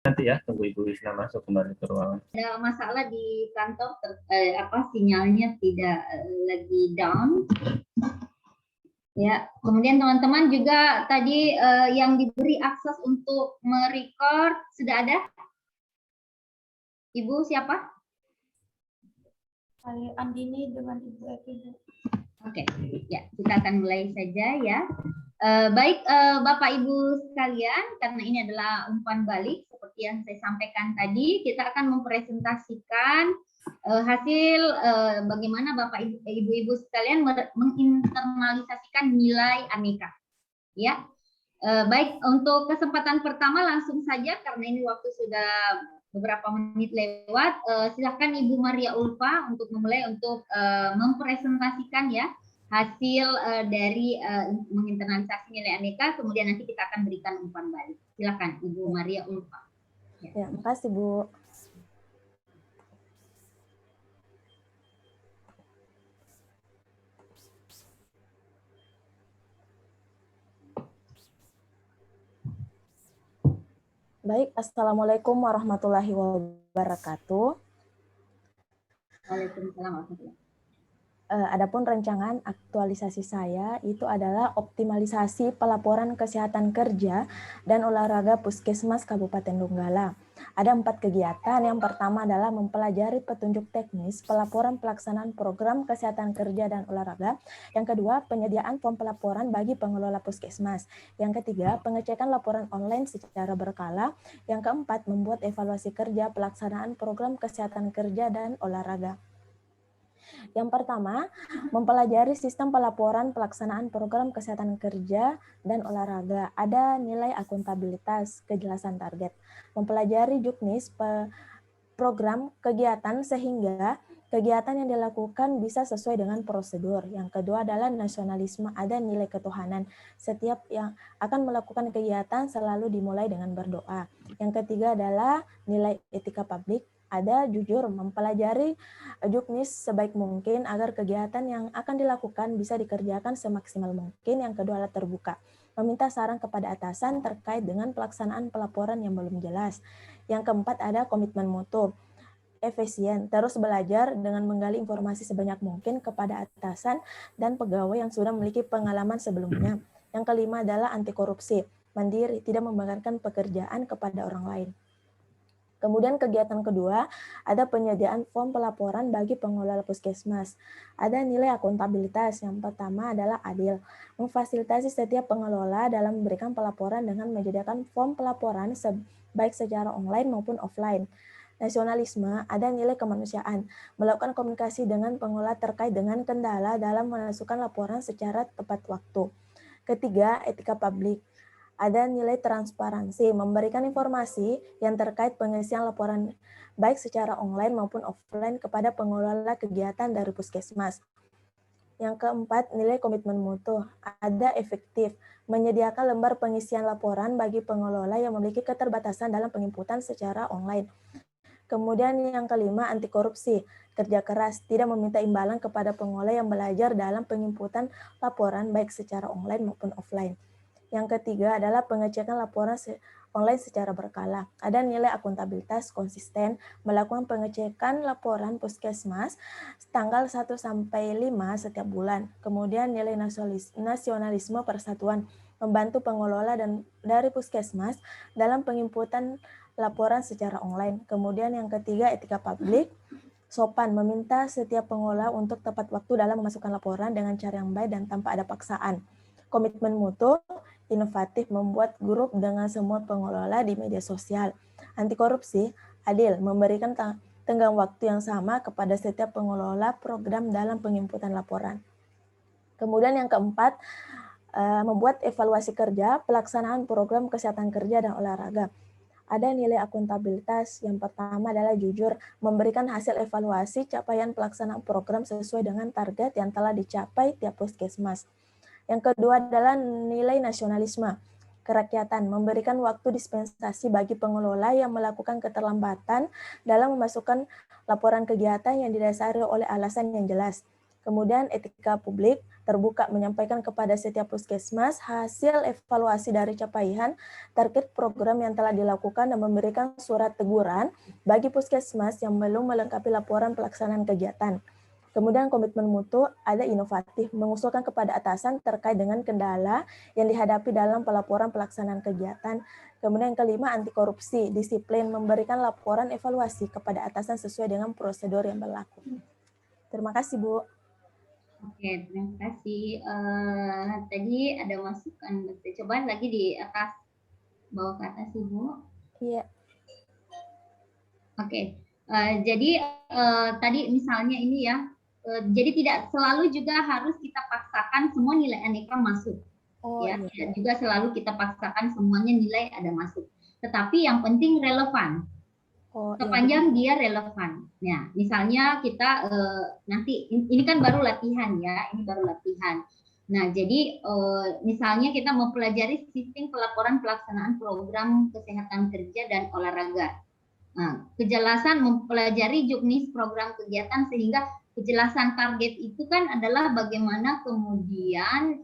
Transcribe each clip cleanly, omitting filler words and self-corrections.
Nanti ya, tunggu Ibu Isna masuk kembali ke ruangan. Ada masalah di kantor, sinyalnya tidak lagi down. Ya, kemudian teman-teman juga tadi yang diberi akses untuk merecord sudah ada? Ibu siapa? Andini dengan Ibu Evi. Oke, ya kita akan mulai saja ya. Baik Bapak Ibu sekalian, karena ini adalah umpan balik seperti yang saya sampaikan tadi, kita akan mempresentasikan hasil bagaimana Bapak Ibu sekalian menginternalisasikan nilai aneka. Ya, baik untuk kesempatan pertama langsung saja karena ini waktu sudah beberapa menit lewat. Silakan Ibu Maria Ulfa untuk memulai untuk mempresentasikan ya hasil dari menginternalisasi nilai aneka, kemudian nanti kita akan berikan umpan balik. Silakan Ibu Maria Ulfa. Ya, makasih Bu. Baik, Assalamualaikum warahmatullahi wabarakatuh. Waalaikumsalam warahmatullahi wabarakatuh. Adapun rancangan aktualisasi saya itu adalah optimalisasi pelaporan kesehatan kerja dan olahraga Puskesmas Kabupaten Donggala. Ada 4 kegiatan. Yang pertama adalah mempelajari petunjuk teknis pelaporan pelaksanaan program kesehatan kerja dan olahraga. Yang kedua, penyediaan form pelaporan bagi pengelola Puskesmas. Yang ketiga, pengecekan laporan online secara berkala. Yang keempat, membuat evaluasi kerja pelaksanaan program kesehatan kerja dan olahraga. Yang pertama, mempelajari sistem pelaporan pelaksanaan program kesehatan kerja dan olahraga. Ada nilai akuntabilitas, kejelasan target. Mempelajari juknis program kegiatan sehingga kegiatan yang dilakukan bisa sesuai dengan prosedur. Yang kedua adalah nasionalisme, ada nilai ketuhanan. Setiap yang akan melakukan kegiatan selalu dimulai dengan berdoa. Yang ketiga adalah nilai etika publik, ada jujur, mempelajari juknis sebaik mungkin agar kegiatan yang akan dilakukan bisa dikerjakan semaksimal mungkin. Yang kedua adalah terbuka, meminta saran kepada atasan terkait dengan pelaksanaan pelaporan yang belum jelas. Yang keempat ada komitmen mutu, efisien, terus belajar dengan menggali informasi sebanyak mungkin kepada atasan dan pegawai yang sudah memiliki pengalaman sebelumnya. Yang kelima adalah anti korupsi, mandiri, tidak membanggakan pekerjaan kepada orang lain. Kemudian kegiatan kedua, ada penyediaan form pelaporan bagi pengelola puskesmas. Ada nilai akuntabilitas. Yang pertama adalah adil, memfasilitasi setiap pengelola dalam memberikan pelaporan dengan menyediakan form pelaporan baik secara online maupun offline. Nasionalisme, ada nilai kemanusiaan, melakukan komunikasi dengan pengelola terkait dengan kendala dalam memasukkan laporan secara tepat waktu. Ketiga, etika publik. Ada nilai transparansi, memberikan informasi yang terkait pengisian laporan baik secara online maupun offline kepada pengelola kegiatan dari puskesmas. Yang keempat, nilai komitmen mutu. Ada efektif, menyediakan lembar pengisian laporan bagi pengelola yang memiliki keterbatasan dalam penginputan secara online. Kemudian yang kelima, anti korupsi, kerja keras, tidak meminta imbalan kepada pengelola yang belajar dalam penginputan laporan baik secara online maupun offline. Yang ketiga adalah pengecekan laporan online secara berkala. Ada nilai akuntabilitas konsisten, melakukan pengecekan laporan puskesmas tanggal 1 sampai 5 setiap bulan. Kemudian nilai nasionalisme persatuan, membantu pengelola dan dari puskesmas dalam penginputan laporan secara online. Kemudian yang ketiga, etika publik, sopan, meminta setiap pengelola untuk tepat waktu dalam memasukkan laporan dengan cara yang baik dan tanpa ada paksaan. Komitmen mutu, inovatif, membuat grup dengan semua pengelola di media sosial. Anti korupsi, adil, memberikan tenggang waktu yang sama kepada setiap pengelola program dalam penginputan laporan. Kemudian yang keempat, membuat evaluasi kerja, pelaksanaan program kesehatan kerja dan olahraga. Ada nilai akuntabilitas. Yang pertama adalah jujur, memberikan hasil evaluasi capaian pelaksanaan program sesuai dengan target yang telah dicapai tiap puskesmas. Yang kedua adalah nilai nasionalisme, kerakyatan, memberikan waktu dispensasi bagi pengelola yang melakukan keterlambatan dalam memasukkan laporan kegiatan yang didasari oleh alasan yang jelas. Kemudian etika publik terbuka menyampaikan kepada setiap puskesmas hasil evaluasi dari capaian terkait program yang telah dilakukan dan memberikan surat teguran bagi puskesmas yang belum melengkapi laporan pelaksanaan kegiatan. Kemudian komitmen mutu ada inovatif, mengusulkan kepada atasan terkait dengan kendala yang dihadapi dalam pelaporan pelaksanaan kegiatan. Kemudian yang kelima, anti korupsi, disiplin, memberikan laporan evaluasi kepada atasan sesuai dengan prosedur yang berlaku. Terima kasih, Bu. Oke, terima kasih. Tadi ada masukan. Coba lagi di atas, bawah ke atas, Ibu. Iya. Oke, jadi tadi misalnya ini ya, jadi tidak selalu juga harus kita paksakan semua nilai aneka masuk. Oh, Ya, iya. tidak juga selalu kita paksakan semuanya nilai ada masuk. Tetapi yang penting relevan. Oh, iya. Sepanjang dia relevan. Nah, misalnya kita nanti ini kan baru latihan ya, ini baru latihan. Nah, jadi misalnya kita mempelajari sistem pelaporan pelaksanaan program kesehatan kerja dan olahraga. Nah, kejelasan mempelajari juknis program kegiatan sehingga kejelasan target itu kan adalah bagaimana kemudian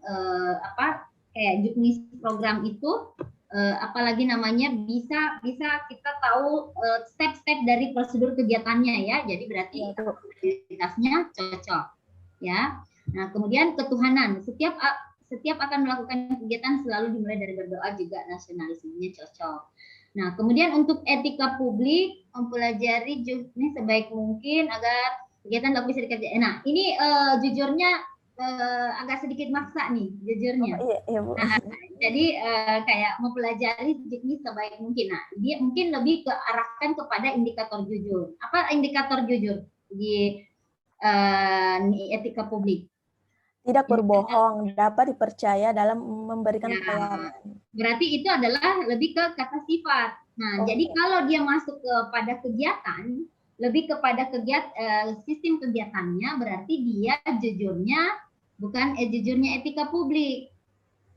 kayak juknis program itu apalagi namanya bisa kita tahu step-step dari prosedur kegiatannya ya. Jadi berarti aktivitasnya cocok ya. Nah, kemudian ketuhanan. Setiap akan melakukan kegiatan selalu dimulai dari berdoa, juga nasionalismenya cocok. Nah, kemudian untuk etika publik, mempelajari ini sebaik mungkin agar kegiatan dapat bisa dikerjakan. Nah, ini jujurnya agak sedikit maksa nih, jujurnya. Oh, iya, Bu. Nah, jadi kayak mempelajari ini sebaik mungkin. Nah, dia mungkin lebih kearahkan kepada indikator jujur. Apa indikator jujur di etika publik? Tidak berbohong, dapat dipercaya dalam memberikan pelayanan. Berarti itu adalah lebih ke kata sifat. Nah, jadi kalau dia masuk kepada kegiatan, lebih kepada sistem kegiatannya, berarti dia jujurnya bukan jujurnya etika publik.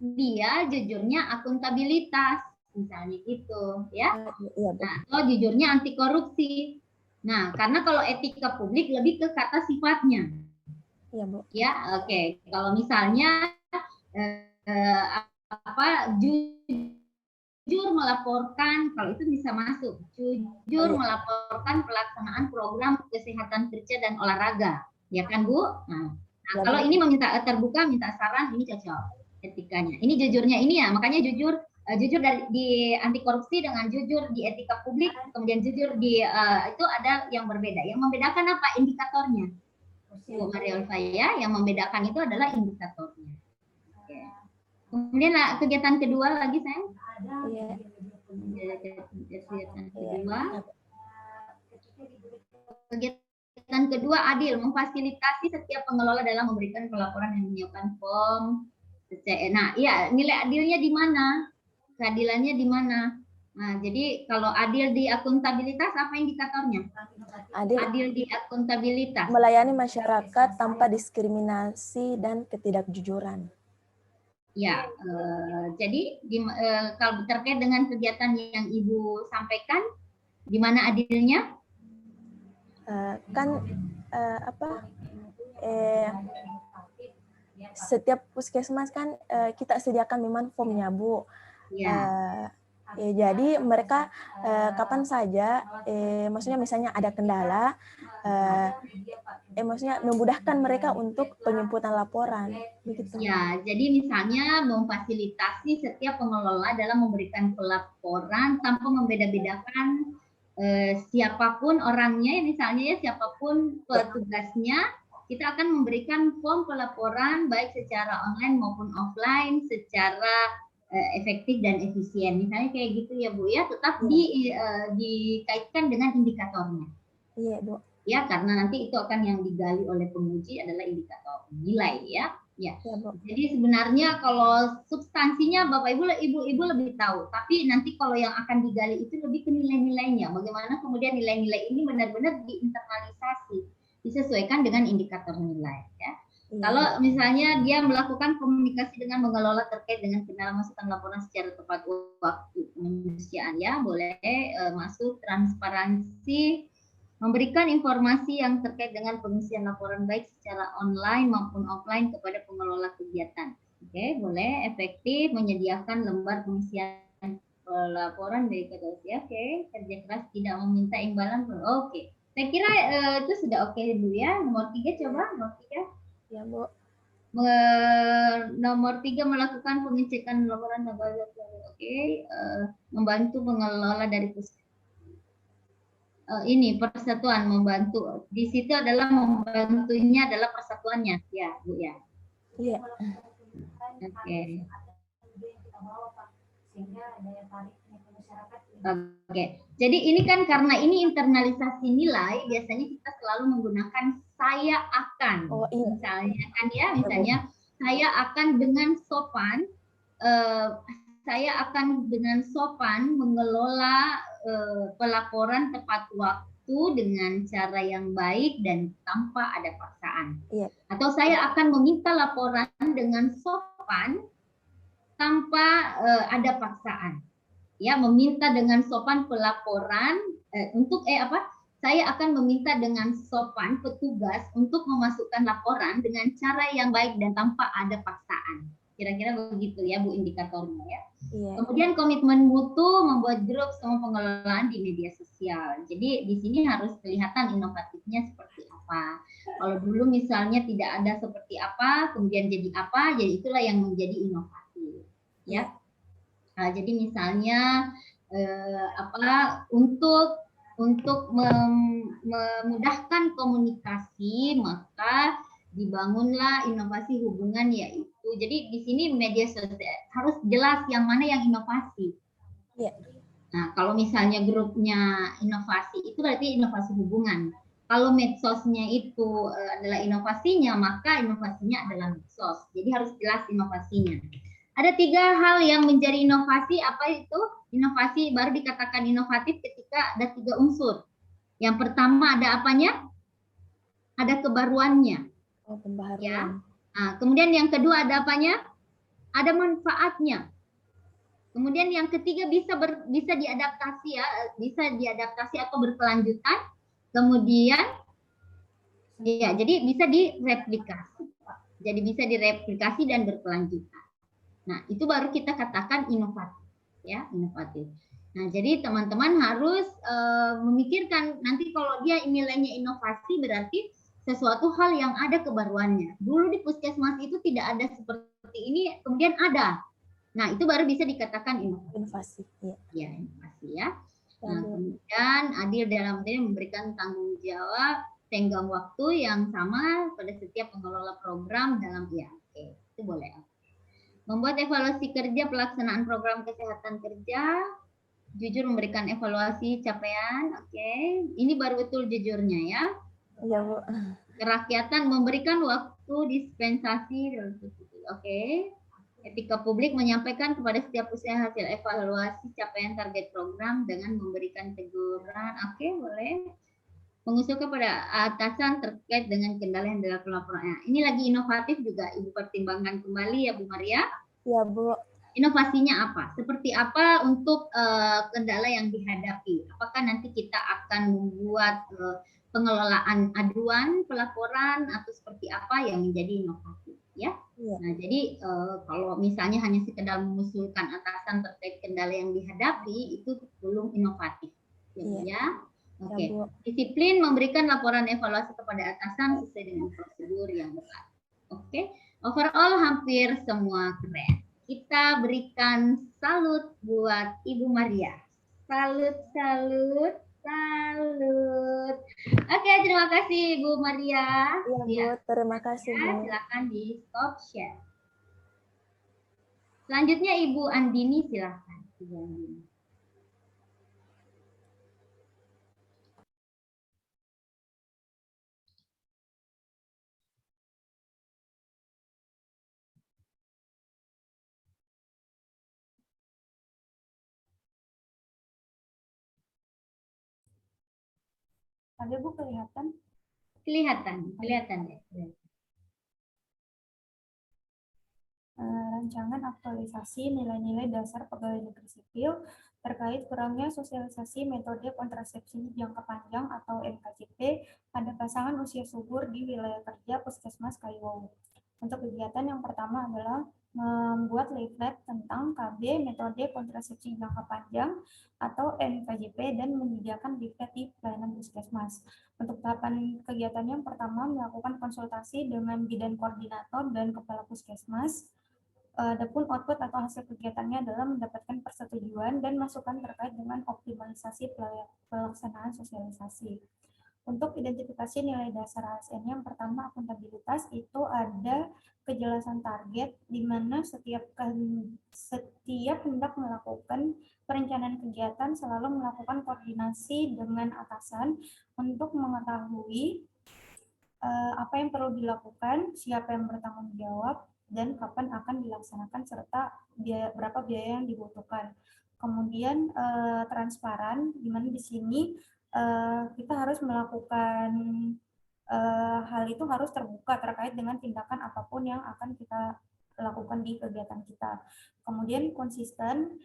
Dia jujurnya akuntabilitas, misalnya gitu, ya. Nah, atau jujurnya anti korupsi. Nah, karena kalau etika publik lebih ke kata sifatnya. Iya, Bu. Ya, oke. Kalau misalnya jujur melaporkan, kalau itu bisa masuk. Jujur melaporkan pelaksanaan program kesehatan kerja dan olahraga, ya kan, Bu? Nah, kalau ini meminta terbuka, minta saran, ini cocok etikanya. Ini jujurnya ini ya, makanya jujur di anti korupsi dengan jujur di etika publik, kemudian jujur di itu ada yang berbeda. Yang membedakan apa? Indikatornya. Bu Maria Olvaya, yang membedakan itu adalah indikatornya. Oke. Kemudian kegiatan kedua lagi, sayang. Kegiatan kedua adil, memfasilitasi setiap pengelola dalam memberikan pelaporan dan menyiapkan form. Nah, iya, nilai adilnya di mana? Keadilannya di mana? Nah, jadi kalau adil di akuntabilitas apa indikatornya? Adil di akuntabilitas. Melayani masyarakat tanpa diskriminasi dan ketidakjujuran. Ya, jadi kalau terkait dengan kegiatan yang Ibu sampaikan, di mana adilnya? Setiap puskesmas kan kita sediakan memang formnya, Bu. Ya, jadi mereka kapan saja, maksudnya misalnya ada kendala, maksudnya memudahkan mereka untuk penginputan laporan, begitu. Ya, jadi misalnya memfasilitasi setiap pengelola dalam memberikan pelaporan tanpa membeda-bedakan siapapun orangnya, misalnya ya siapapun petugasnya, kita akan memberikan form pelaporan baik secara online maupun offline secara efektif dan efisien. Misalnya kayak gitu ya, Bu ya, tetap dikaitkan dengan indikatornya. Iya, Bu. Ya, karena nanti itu akan yang digali oleh penguji adalah indikator nilai ya. Ya. Jadi sebenarnya kalau substansinya Bapak Ibu lebih tahu, tapi nanti kalau yang akan digali itu lebih ke nilai-nilainya. Bagaimana kemudian nilai-nilai ini benar-benar diinternalisasi, disesuaikan dengan indikator nilai ya. Kalau misalnya dia melakukan komunikasi dengan mengelola terkait dengan kendala masukan laporan secara tepat waktu kemanusiaan ya, boleh masuk transparansi memberikan informasi yang terkait dengan pengisian laporan baik secara online maupun offline kepada pengelola kegiatan. Oke, boleh efektif menyediakan lembar pengisian laporan dari kedua. Oke, kerja keras tidak meminta imbalan. Oke, saya kira itu sudah oke dulu ya. Nomor 3 coba, nomor 3. Ya, Bu. Nomor 3 melakukan pengecekan laporan lembaga. Oke, membantu pengelola dari ini persatuan membantu. Di situ adalah membantunya adalah persatuannya, ya Bu ya. Iya. Oke. Oke. Jadi ini kan karena ini internalisasi nilai, biasanya kita selalu menggunakan saya akan. Oh, iya. Misalnya kan ya, misalnya saya akan dengan sopan mengelola pelaporan tepat waktu dengan cara yang baik dan tanpa ada paksaan. Iya. Atau saya akan meminta laporan dengan sopan tanpa ada paksaan. Ya, meminta dengan sopan pelaporan saya akan meminta dengan sopan petugas untuk memasukkan laporan dengan cara yang baik dan tanpa ada paksaan. Kira-kira begitu ya Bu indikatornya ya. Iya. Kemudian komitmen mutu membuat grup sama pengelolaan di media sosial. Jadi di sini harus kelihatan inovatifnya seperti apa. Kalau dulu misalnya tidak ada seperti apa, kemudian jadi apa, jadi itulah yang menjadi inovatif. Ya. Nah, jadi misalnya untuk memudahkan komunikasi maka dibangunlah inovasi hubungan yaitu. Jadi di sini media sosial harus jelas yang mana yang inovasi. Iya. Nah, kalau misalnya grupnya inovasi itu berarti inovasi hubungan. Kalau medsosnya itu adalah inovasinya, maka inovasinya adalah medsos. Jadi harus jelas inovasinya. Ada 3 hal yang menjadi inovasi. Apa itu? Inovasi baru dikatakan inovatif ketika ada 3 unsur. Yang pertama ada apanya? Ada kebaruannya. Oh, pembaharuan. Ya. Nah, kemudian yang kedua ada apanya? Ada manfaatnya. Kemudian yang ketiga bisa diadaptasi ya, bisa diadaptasi atau berkelanjutan. Kemudian ya, jadi bisa direplikasi. Jadi bisa direplikasi dan berkelanjutan. Nah, itu baru kita katakan inovatif, ya, inovatif. Nah, jadi teman-teman harus memikirkan nanti kalau dia nilainya inovasi berarti sesuatu hal yang ada kebaruannya. Dulu di puskesmas itu tidak ada seperti ini, kemudian ada. Nah, itu baru bisa dikatakan Inovasi. Iya. Ya, inovasi ya. Nah, kemudian adil dalam memberikan tanggung jawab tenggang waktu yang sama pada setiap pengelola program dalam oke, itu boleh. Membuat evaluasi kerja pelaksanaan program kesehatan kerja, jujur memberikan evaluasi capaian, oke. Ini baru betul jujurnya ya. Iya, Bu. Kerakyatan memberikan waktu dispensasi, oke. Etika publik menyampaikan kepada setiap usaha hasil evaluasi capaian target program dengan memberikan teguran, oke, boleh. Mengusulkan pada atasan terkait dengan kendala yang dalam pelaporan. Ini lagi inovatif juga Ibu pertimbangkan kembali ya Bu Maria. Ya Bu. Inovasinya apa? Seperti apa untuk kendala yang dihadapi? Apakah nanti kita akan membuat pengelolaan aduan, pelaporan atau seperti apa yang menjadi inovatif ya? Ya. Nah jadi kalau misalnya hanya sekedar mengusulkan atasan terkait kendala yang dihadapi itu belum inovatif ya. Oke. Disiplin memberikan laporan evaluasi kepada atasan sesuai dengan prosedur yang berlaku. Oke. Overall hampir semua keren. Kita berikan salut buat Ibu Maria. Salut, salut, salut. Oke, terima kasih Ibu Maria. Iya, Bu, terima kasih, Bu. Silakan di stop share. Selanjutnya Ibu Andini, silakan. Ibu Andini. Ada Bu kelihatan? Kelihatan ya. Rancangan aktualisasi nilai-nilai dasar pegawai negeri sipil terkait kurangnya sosialisasi metode kontrasepsi jangka panjang atau MKJP pada pasangan usia subur di wilayah kerja Puskesmas Kaliwungu. Untuk kegiatan yang pertama adalah membuat leaflet tentang KB metode kontrasepsi jangka panjang atau MKJP dan menyediakan leaflet di pelayanan puskesmas. Untuk tahapan kegiatan yang pertama melakukan konsultasi dengan bidan koordinator dan kepala puskesmas. Adapun output atau hasil kegiatannya adalah mendapatkan persetujuan dan masukan terkait dengan optimalisasi pelaksanaan sosialisasi. Untuk identifikasi nilai dasar ASN yang pertama akuntabilitas itu ada kejelasan target di mana setiap hendak melakukan perencanaan kegiatan selalu melakukan koordinasi dengan atasan untuk mengetahui apa yang perlu dilakukan, siapa yang bertanggung jawab, dan kapan akan dilaksanakan serta berapa biaya yang dibutuhkan. Kemudian transparan, di mana di sini kita harus melakukan hal itu harus terbuka terkait dengan tindakan apapun yang akan kita lakukan di kegiatan kita. Kemudian konsisten,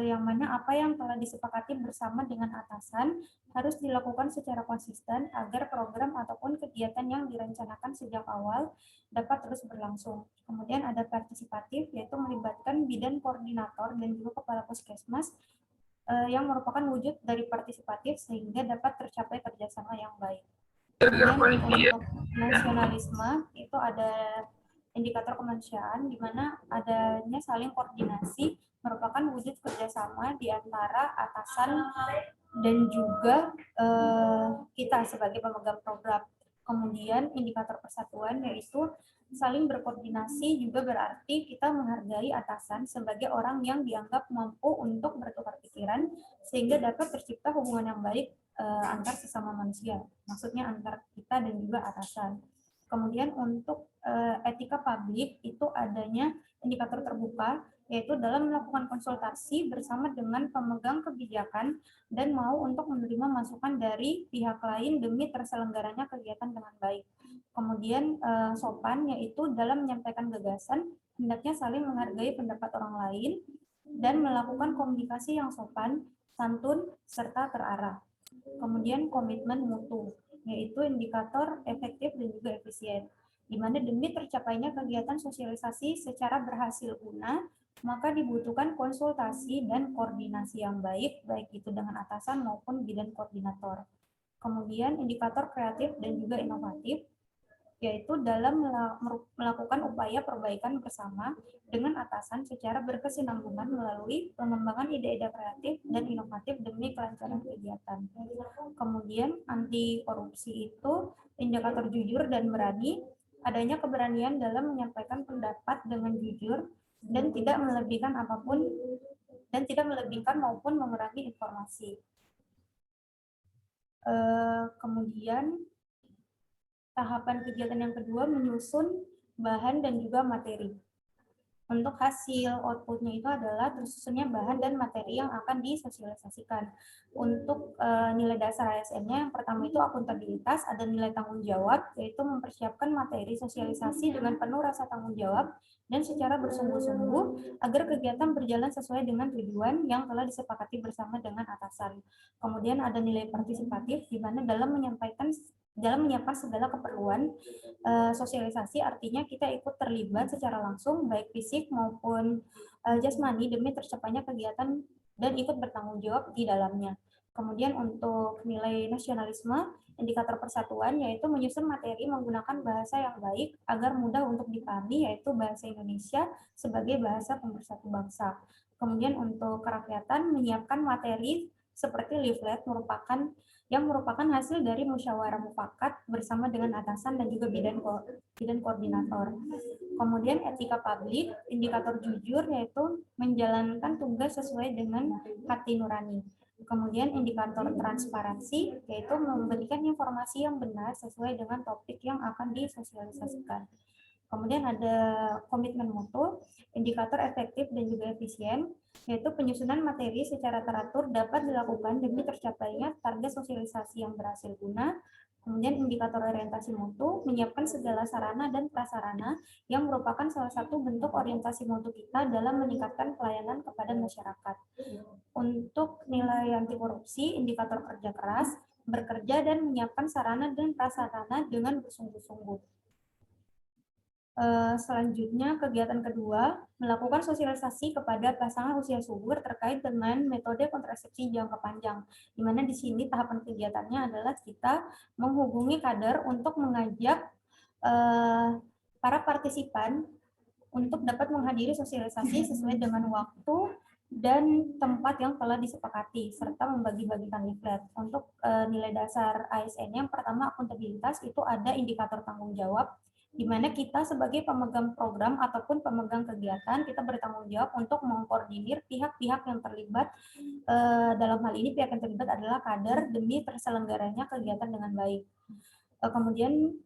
yang mana apa yang telah disepakati bersama dengan atasan harus dilakukan secara konsisten agar program ataupun kegiatan yang direncanakan sejak awal dapat terus berlangsung. Kemudian ada partisipatif, yaitu melibatkan bidan koordinator dan juga kepala puskesmas yang merupakan wujud dari partisipatif sehingga dapat tercapai kerjasama yang baik. Kemudian untuk nasionalisme itu ada indikator kemanusiaan di mana adanya saling koordinasi merupakan wujud kerjasama di antara atasan dan juga kita sebagai pemegang program. Kemudian indikator persatuan yaitu saling berkoordinasi juga berarti kita menghargai atasan sebagai orang yang dianggap mampu untuk bertukar pikiran sehingga dapat tercipta hubungan yang baik antar sesama manusia, maksudnya antar kita dan juga atasan. Kemudian untuk etika publik itu adanya indikator terbuka, yaitu dalam melakukan konsultasi bersama dengan pemegang kebijakan dan mau untuk menerima masukan dari pihak lain demi terselenggaranya kegiatan dengan baik. Kemudian sopan, yaitu dalam menyampaikan gagasan, hendaknya saling menghargai pendapat orang lain dan melakukan komunikasi yang sopan, santun, serta terarah. Kemudian komitmen mutu, yaitu indikator efektif dan juga efisien, di mana demi tercapainya kegiatan sosialisasi secara berhasil guna, maka dibutuhkan konsultasi dan koordinasi yang baik, baik itu dengan atasan maupun bidan koordinator. Kemudian indikator kreatif dan juga inovatif, yaitu dalam melakukan upaya perbaikan bersama dengan atasan secara berkesinambungan melalui pengembangan ide-ide kreatif dan inovatif demi kelancaran kegiatan. Kemudian anti korupsi itu indikator jujur dan berani, adanya keberanian dalam menyampaikan pendapat dengan jujur dan tidak melebihkan apapun dan tidak melebihkan maupun mengurangi informasi. Kemudian tahapan kegiatan yang kedua menyusun bahan dan juga materi. Untuk hasil outputnya itu adalah tersusunnya bahan dan materi yang akan disosialisasikan. Untuk nilai dasar ASN-nya yang pertama itu akuntabilitas, ada nilai tanggung jawab, yaitu mempersiapkan materi sosialisasi dengan penuh rasa tanggung jawab dan secara bersungguh-sungguh agar kegiatan berjalan sesuai dengan tujuan yang telah disepakati bersama dengan atasan. Kemudian ada nilai partisipatif, di mana dalam menyiapkan segala keperluan sosialisasi, artinya kita ikut terlibat secara langsung baik fisik maupun jasmani demi tercapainya kegiatan dan ikut bertanggung jawab di dalamnya. Kemudian untuk nilai nasionalisme, indikator persatuan yaitu menyusun materi menggunakan bahasa yang baik agar mudah untuk dipahami, yaitu bahasa Indonesia sebagai bahasa pemersatu bangsa. Kemudian untuk kerakyatan, menyiapkan materi seperti leaflet yang merupakan hasil dari musyawarah mufakat bersama dengan atasan dan juga bidan koordinator. Kemudian etika publik, indikator jujur yaitu menjalankan tugas sesuai dengan hati nurani. Kemudian indikator transparansi yaitu memberikan informasi yang benar sesuai dengan topik yang akan disosialisasikan. Kemudian ada komitmen mutu, indikator efektif dan juga efisien, yaitu penyusunan materi secara teratur dapat dilakukan demi tercapainya target sosialisasi yang berhasil guna. Kemudian indikator orientasi mutu menyiapkan segala sarana dan prasarana yang merupakan salah satu bentuk orientasi mutu kita dalam meningkatkan pelayanan kepada masyarakat. Untuk nilai anti korupsi, indikator kerja keras, bekerja dan menyiapkan sarana dan prasarana dengan bersungguh-sungguh. Selanjutnya, kegiatan kedua, melakukan sosialisasi kepada pasangan usia subur terkait dengan metode kontrasepsi jangka panjang, di mana di sini tahapan kegiatannya adalah kita menghubungi kader untuk mengajak para partisipan untuk dapat menghadiri sosialisasi sesuai dengan waktu dan tempat yang telah disepakati, serta membagi-bagikan leaflet. Untuk nilai dasar ASN yang pertama, akuntabilitas, itu ada indikator tanggung jawab, di mana kita sebagai pemegang program ataupun pemegang kegiatan, kita bertanggung jawab untuk mengkoordinir pihak-pihak yang terlibat. Dalam hal ini pihak yang terlibat adalah kader demi terselenggaranya kegiatan dengan baik. Kemudian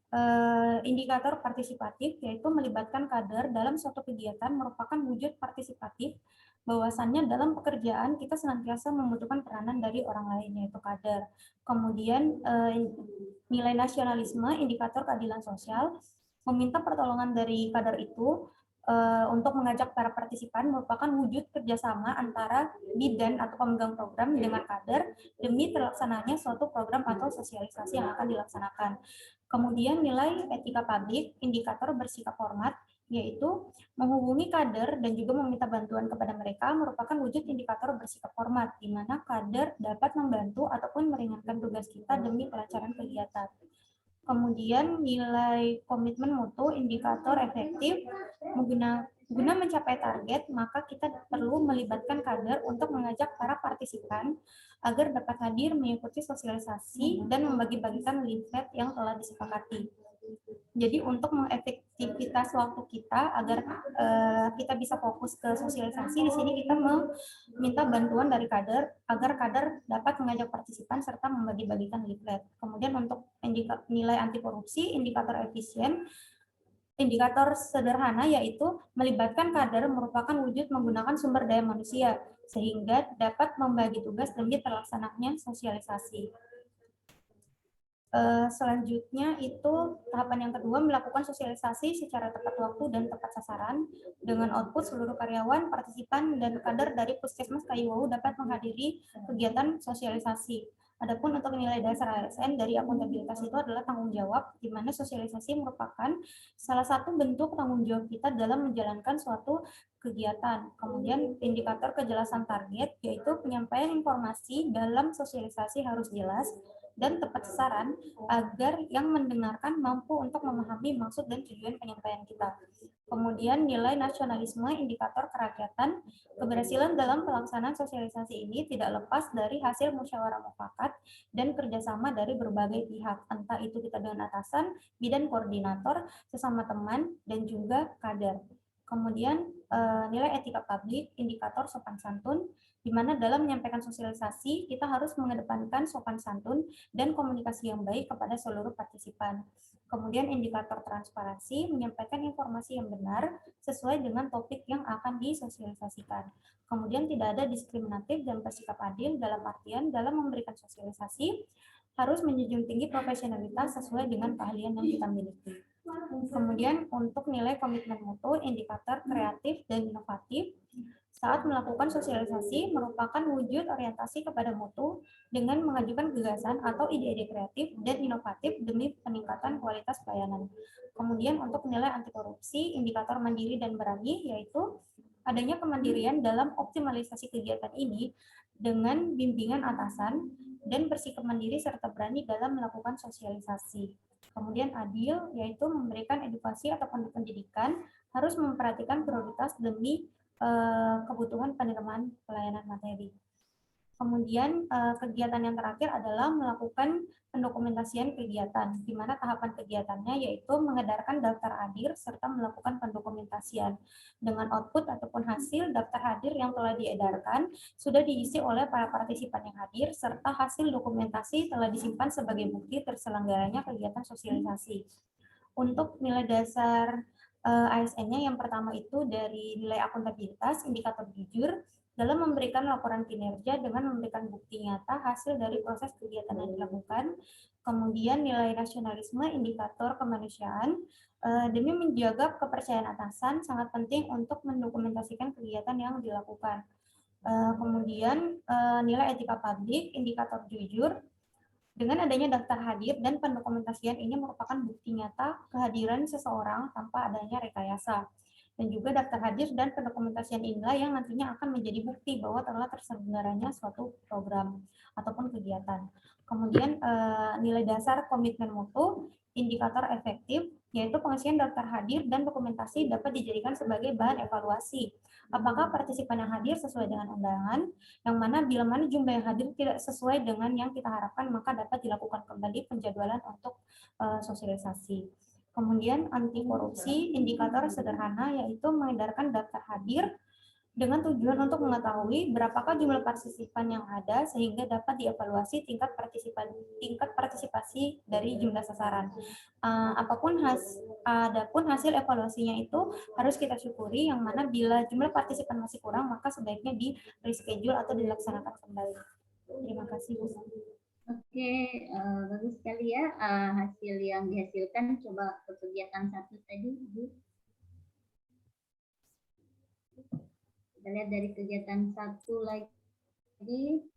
indikator partisipatif, yaitu melibatkan kader dalam suatu kegiatan merupakan wujud partisipatif, bahwasannya dalam pekerjaan kita senantiasa membutuhkan peranan dari orang lain, yaitu kader. Kemudian nilai nasionalisme, indikator keadilan sosial, meminta pertolongan dari kader itu untuk mengajak para partisipan merupakan wujud kerjasama antara bidan atau pemegang program dengan kader demi terlaksananya suatu program atau sosialisasi yang akan dilaksanakan. Kemudian nilai etika publik, indikator bersikap hormat, yaitu menghubungi kader dan juga meminta bantuan kepada mereka merupakan wujud indikator bersikap hormat, di mana kader dapat membantu ataupun meringankan tugas kita demi kelancaran kegiatan. Kemudian nilai komitmen mutu, indikator efektif, guna mencapai target, maka kita perlu melibatkan kader untuk mengajak para partisipan agar dapat hadir mengikuti sosialisasi dan membagi-bagikan leaflet yang telah disepakati. Jadi untuk mengefektivitas waktu kita agar kita bisa fokus ke sosialisasi, di sini kita meminta bantuan dari kader agar kader dapat mengajak partisipan serta membagi-bagikan leaflet. Kemudian untuk nilai anti korupsi, indikator efisien, indikator sederhana yaitu melibatkan kader merupakan wujud menggunakan sumber daya manusia sehingga dapat membagi tugas demi terlaksananya sosialisasi. Selanjutnya itu tahapan yang kedua, melakukan sosialisasi secara tepat waktu dan tepat sasaran dengan output seluruh karyawan, partisipan, dan kader dari Puskesmas Kayuwahu dapat menghadiri kegiatan sosialisasi. Adapun untuk nilai dasar ASN dari akuntabilitas itu adalah tanggung jawab, di mana sosialisasi merupakan salah satu bentuk tanggung jawab kita dalam menjalankan suatu kegiatan. Kemudian indikator kejelasan target, yaitu penyampaian informasi dalam sosialisasi harus jelas dan tepat sasaran agar yang mendengarkan mampu untuk memahami maksud dan tujuan penyampaian kita. Kemudian nilai nasionalisme, indikator kerakyatan, keberhasilan dalam pelaksanaan sosialisasi ini tidak lepas dari hasil musyawarah mufakat dan kerjasama dari berbagai pihak, entah itu kita dengan atasan, bidan koordinator, sesama teman, dan juga kader. Kemudian nilai etika publik, indikator sopan santun, di mana dalam menyampaikan sosialisasi kita harus mengedepankan sopan santun dan komunikasi yang baik kepada seluruh partisipan. Kemudian indikator transparansi, menyampaikan informasi yang benar sesuai dengan topik yang akan disosialisasikan. Kemudian tidak ada diskriminatif dan bersikap adil dalam artian dalam memberikan sosialisasi harus menjunjung tinggi profesionalitas sesuai dengan keahlian yang kita miliki. Kemudian untuk nilai komitmen mutu, indikator kreatif dan inovatif, saat melakukan sosialisasi merupakan wujud orientasi kepada mutu dengan mengajukan gagasan atau ide-ide kreatif dan inovatif demi peningkatan kualitas pelayanan. Kemudian untuk nilai anti korupsi, indikator mandiri dan berani, yaitu adanya kemandirian dalam optimalisasi kegiatan ini dengan bimbingan atasan dan bersikap mandiri serta berani dalam melakukan sosialisasi. Kemudian adil, yaitu memberikan edukasi ataupun pendidikan harus memperhatikan prioritas demi kebutuhan penerimaan pelayanan materi. Kemudian kegiatan yang terakhir adalah melakukan pendokumentasian kegiatan, di mana tahapan kegiatannya yaitu mengedarkan daftar hadir serta melakukan pendokumentasian. Dengan output ataupun hasil daftar hadir yang telah diedarkan sudah diisi oleh para partisipan yang hadir serta hasil dokumentasi telah disimpan sebagai bukti terselenggaranya kegiatan sosialisasi. Untuk nilai dasar ASN-nya yang pertama itu dari nilai akuntabilitas, indikator jujur, dalam memberikan laporan kinerja dengan memberikan bukti nyata hasil dari proses kegiatan yang dilakukan, kemudian nilai nasionalisme, indikator kemanusiaan, demi menjaga kepercayaan atasan sangat penting untuk mendokumentasikan kegiatan yang dilakukan. Kemudian nilai etika publik, indikator jujur. Dengan adanya daftar hadir dan pendokumentasian ini merupakan bukti nyata kehadiran seseorang tanpa adanya rekayasa. Dan juga daftar hadir dan pendokumentasian inilah yang nantinya akan menjadi bukti bahwa telah terselenggaranya suatu program ataupun kegiatan. Kemudian nilai dasar komitmen mutu, indikator efektif, yaitu pengisian daftar hadir dan dokumentasi dapat dijadikan sebagai bahan evaluasi. Apakah partisipan yang hadir sesuai dengan undangan, yang mana bila mana jumlah yang hadir tidak sesuai dengan yang kita harapkan, maka dapat dilakukan kembali penjadwalan untuk sosialisasi. Kemudian anti korupsi, indikator sederhana yaitu mengedarkan daftar hadir dengan tujuan untuk mengetahui berapakah jumlah partisipan yang ada sehingga dapat dievaluasi tingkat partisipasi dari jumlah sasaran. Adapun hasil evaluasinya itu harus kita syukuri, yang mana bila jumlah partisipan masih kurang maka sebaiknya di reschedule atau dilaksanakan kembali. Terima kasih, Bu. Oke, bagus sekali ya hasil yang dihasilkan. Coba ke kegiatan 1 tadi, Bu. Kita lihat dari kegiatan 1 lagi,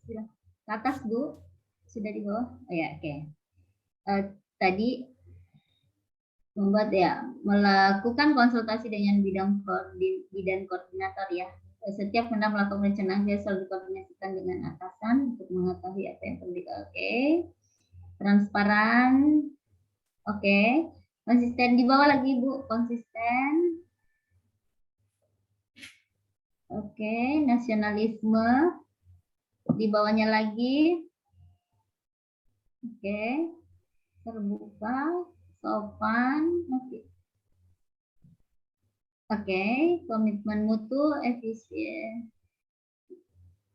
sudah ke atas, Bu. Sudah di bawah? Oh ya, oke. Tadi melakukan konsultasi dengan bidang koordinator ya. Setiap Pemda melakukan perencanaan dia selalu dikoordinasikan dengan atasan untuk mengetahui apa yang perlu. Oke. Transparan. Oke. Konsisten di bawah lagi, Bu. Konsisten. Oke, nasionalisme di bawahnya lagi. Oke, terbuka, sopan. Oke, komitmen mutu, efisien.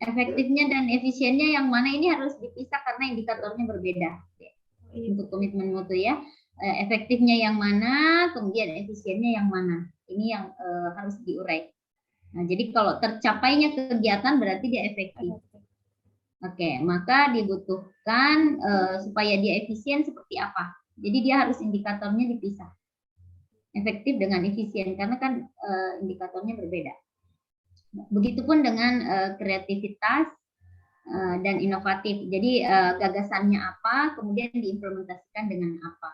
Efektifnya dan efisiennya yang mana ini harus dipisah karena indikatornya berbeda. Untuk komitmen mutu ya, efektifnya yang mana, kemudian efisiennya yang mana. Ini yang harus diurai. Nah, jadi kalau tercapainya kegiatan berarti dia efektif. Oke, maka dibutuhkan supaya dia efisien seperti apa. Jadi dia harus indikatornya dipisah. Efektif dengan efisien, karena kan indikatornya berbeda. Begitupun dengan kreativitas dan inovatif. Jadi gagasannya apa, kemudian diimplementasikan dengan apa.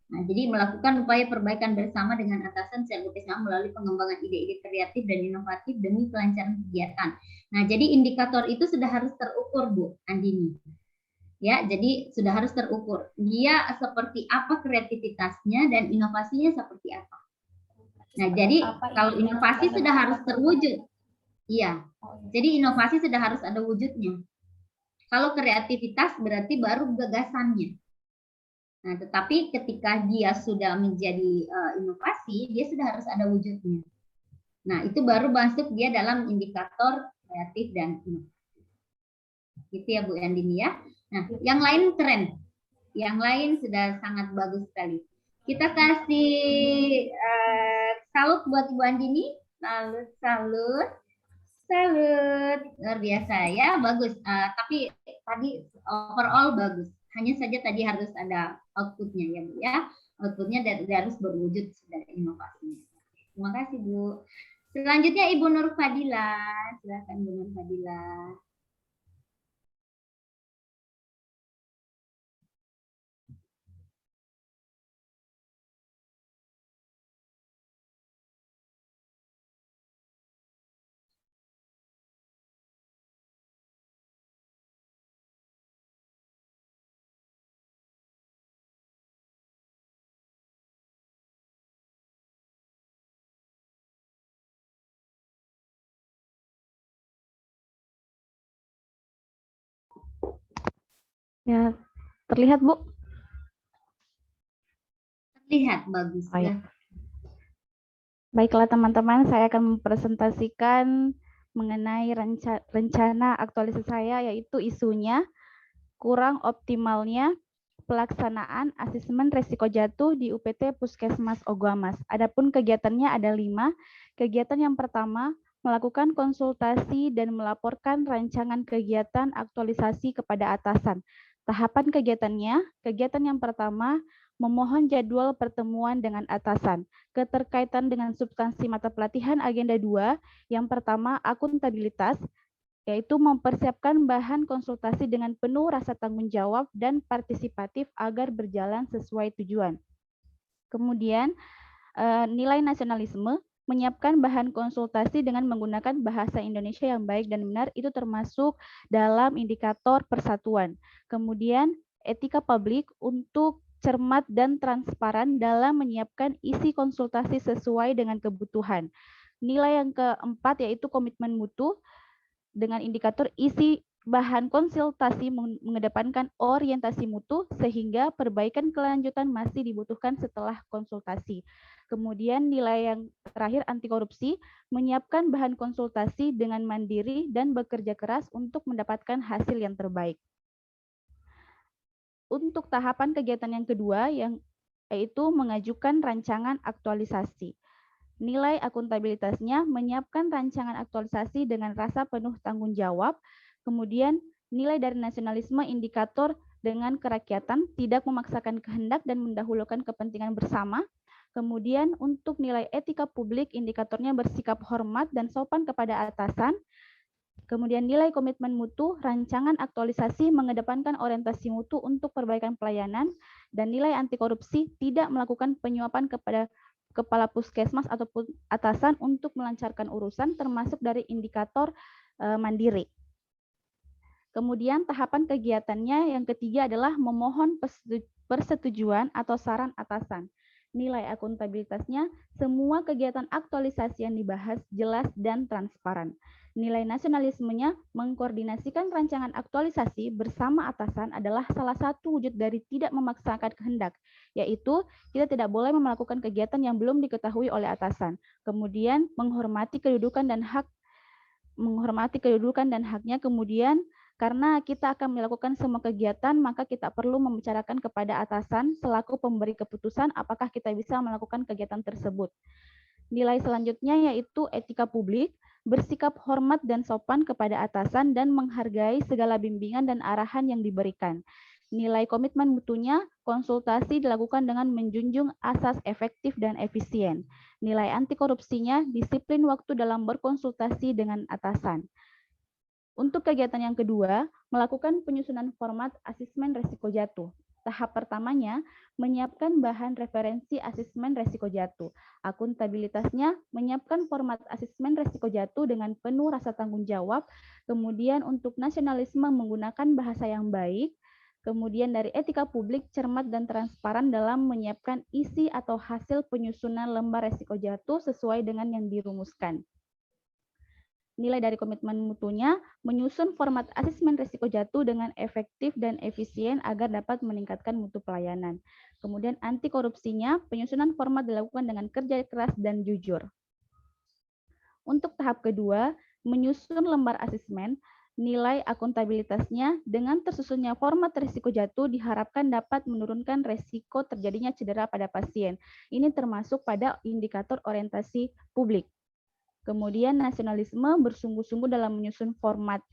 Nah, jadi melakukan upaya perbaikan bersama dengan atasan secara bersama melalui pengembangan ide-ide kreatif dan inovatif demi kelancaran kegiatan. Nah, jadi indikator itu sudah harus terukur, Bu Andini. Ya, jadi sudah harus terukur. Dia seperti apa kreativitasnya dan inovasinya seperti apa. Nah, jadi kalau inovasi sudah harus terwujud. Iya. Jadi inovasi sudah harus ada wujudnya. Kalau kreativitas berarti baru gagasannya. Nah, tetapi ketika dia sudah menjadi inovasi, dia sudah harus ada wujudnya. Nah, itu baru masuk dia dalam indikator kreatif dan inovatif. Gitu ya, Bu Andini ya. Nah, yang lain keren. Yang lain sudah sangat bagus sekali. Kita kasih salut buat Bu Andini. Salut. Luar biasa ya, bagus. Tapi tadi overall bagus. Hanya saja tadi harus ada outputnya ya, Bu ya. Outputnya harus berwujud dari inovasinya. Terima kasih, Bu. Selanjutnya Ibu Nur Fadila. Silakan Bu Nur Fadila. Ya, terlihat, Bu? Terlihat bagus. Oh, ya. Baiklah teman-teman, saya akan mempresentasikan mengenai rencana aktualisasi saya, yaitu isunya kurang optimalnya pelaksanaan asesmen risiko jatuh di UPT Puskesmas Ogoamas. Adapun kegiatannya ada 5. Kegiatan yang pertama, melakukan konsultasi dan melaporkan rancangan kegiatan aktualisasi kepada atasan. Tahapan kegiatannya, kegiatan yang pertama, memohon jadwal pertemuan dengan atasan. Keterkaitan dengan substansi mata pelatihan agenda 2, yang pertama akuntabilitas, yaitu mempersiapkan bahan konsultasi dengan penuh rasa tanggung jawab dan partisipatif agar berjalan sesuai tujuan. Kemudian, nilai nasionalisme, menyiapkan bahan konsultasi dengan menggunakan bahasa Indonesia yang baik dan benar, itu termasuk dalam indikator persatuan. Kemudian, etika publik untuk cermat dan transparan dalam menyiapkan isi konsultasi sesuai dengan kebutuhan. Nilai yang keempat yaitu komitmen mutu dengan indikator isi bahan konsultasi mengedepankan orientasi mutu sehingga perbaikan kelanjutan masih dibutuhkan setelah konsultasi. Kemudian nilai yang terakhir anti korupsi, menyiapkan bahan konsultasi dengan mandiri dan bekerja keras untuk mendapatkan hasil yang terbaik. Untuk tahapan kegiatan yang kedua yaitu mengajukan rancangan aktualisasi. Nilai akuntabilitasnya menyiapkan rancangan aktualisasi dengan rasa penuh tanggung jawab. Kemudian nilai dari nasionalisme indikator dengan kerakyatan, tidak memaksakan kehendak dan mendahulukan kepentingan bersama. Kemudian untuk nilai etika publik indikatornya bersikap hormat dan sopan kepada atasan. Kemudian nilai komitmen mutu, rancangan aktualisasi mengedepankan orientasi mutu untuk perbaikan pelayanan, dan nilai anti korupsi tidak melakukan penyuapan kepada kepala puskesmas ataupun atasan untuk melancarkan urusan, termasuk dari indikator mandiri. Kemudian tahapan kegiatannya yang ketiga adalah memohon persetujuan atau saran atasan. Nilai akuntabilitasnya, semua kegiatan aktualisasi yang dibahas jelas dan transparan. Nilai nasionalismenya, mengkoordinasikan rancangan aktualisasi bersama atasan adalah salah satu wujud dari tidak memaksakan kehendak, yaitu kita tidak boleh melakukan kegiatan yang belum diketahui oleh atasan. Kemudian menghormati kedudukan dan haknya. Kemudian karena kita akan melakukan semua kegiatan, maka kita perlu membicarakan kepada atasan selaku pemberi keputusan apakah kita bisa melakukan kegiatan tersebut. Nilai selanjutnya yaitu etika publik, bersikap hormat dan sopan kepada atasan dan menghargai segala bimbingan dan arahan yang diberikan. Nilai komitmen mutunya, konsultasi dilakukan dengan menjunjung asas efektif dan efisien. Nilai anti korupsinya, disiplin waktu dalam berkonsultasi dengan atasan. Untuk kegiatan yang kedua, melakukan penyusunan format asesmen risiko jatuh. Tahap pertamanya, menyiapkan bahan referensi asesmen risiko jatuh. Akuntabilitasnya, menyiapkan format asesmen risiko jatuh dengan penuh rasa tanggung jawab. Kemudian untuk nasionalisme menggunakan bahasa yang baik. Kemudian dari etika publik, cermat dan transparan dalam menyiapkan isi atau hasil penyusunan lembar risiko jatuh sesuai dengan yang dirumuskan. Nilai dari komitmen mutunya, menyusun format asesmen risiko jatuh dengan efektif dan efisien agar dapat meningkatkan mutu pelayanan. Kemudian anti korupsinya, penyusunan format dilakukan dengan kerja keras dan jujur. Untuk tahap kedua, menyusun lembar asesmen, nilai akuntabilitasnya dengan tersusunnya format risiko jatuh diharapkan dapat menurunkan risiko terjadinya cedera pada pasien. Ini termasuk pada indikator orientasi publik. Kemudian nasionalisme bersungguh-sungguh dalam menyusun format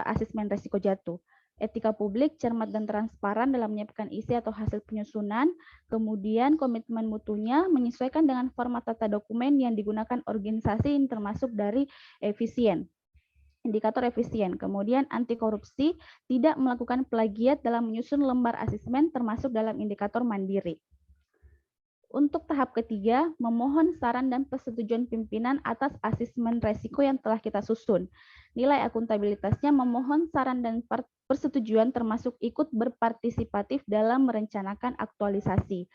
asesmen risiko jatuh. Etika publik, cermat dan transparan dalam menyiapkan isi atau hasil penyusunan. Kemudian komitmen mutunya menyesuaikan dengan format tata dokumen yang digunakan organisasi yang termasuk dari efisien. Indikator efisien. Kemudian anti korupsi, tidak melakukan plagiat dalam menyusun lembar asesmen termasuk dalam indikator mandiri. Untuk tahap ketiga, memohon saran dan persetujuan pimpinan atas asesmen risiko yang telah kita susun. Nilai akuntabilitasnya memohon saran dan persetujuan termasuk ikut berpartisipatif dalam merencanakan aktualisasi,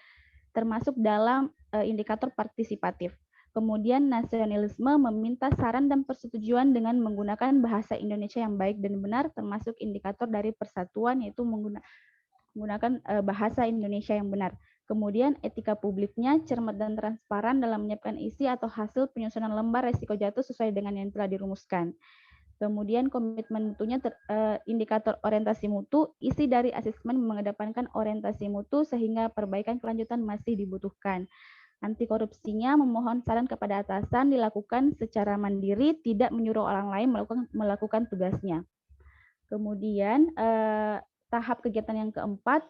termasuk dalam indikator partisipatif. Kemudian nasionalisme meminta saran dan persetujuan dengan menggunakan bahasa Indonesia yang baik dan benar, termasuk indikator dari persatuan yaitu menggunakan bahasa Indonesia yang benar. Kemudian etika publiknya cermat dan transparan dalam menyiapkan isi atau hasil penyusunan lembar risiko jatuh sesuai dengan yang telah dirumuskan. Kemudian komitmen mutunya indikator orientasi mutu, isi dari asesmen mengedepankan orientasi mutu sehingga perbaikan kelanjutan masih dibutuhkan. Anti korupsinya memohon saran kepada atasan dilakukan secara mandiri, tidak menyuruh orang lain melakukan tugasnya. Kemudian tahap kegiatan yang keempat,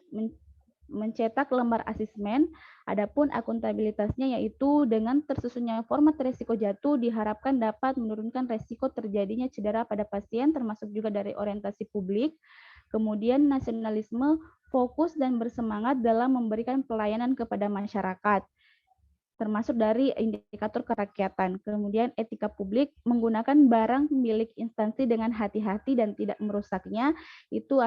mencetak lembar asesmen. Adapun akuntabilitasnya yaitu dengan tersusunnya format resiko jatuh diharapkan dapat menurunkan resiko terjadinya cedera pada pasien, termasuk juga dari orientasi publik. Kemudian nasionalisme, fokus dan bersemangat dalam memberikan pelayanan kepada masyarakat, termasuk dari indikator kerakyatan. Kemudian etika publik, menggunakan barang milik instansi dengan hati-hati dan tidak merusaknya, itu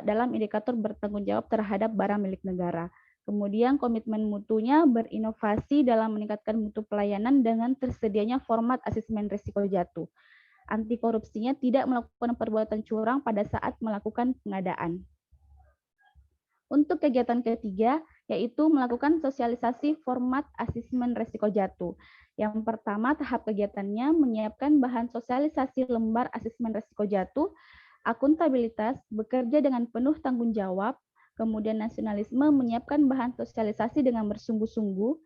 dalam indikator bertanggung jawab terhadap barang milik negara. Kemudian komitmen mutunya, berinovasi dalam meningkatkan mutu pelayanan dengan tersedianya format asesmen risiko jatuh. Anti korupsinya tidak melakukan perbuatan curang pada saat melakukan pengadaan. Untuk kegiatan ketiga, yaitu melakukan sosialisasi format asesmen risiko jatuh. Yang pertama, tahap kegiatannya menyiapkan bahan sosialisasi lembar asesmen risiko jatuh, akuntabilitas, bekerja dengan penuh tanggung jawab, kemudian nasionalisme, menyiapkan bahan sosialisasi dengan bersungguh-sungguh,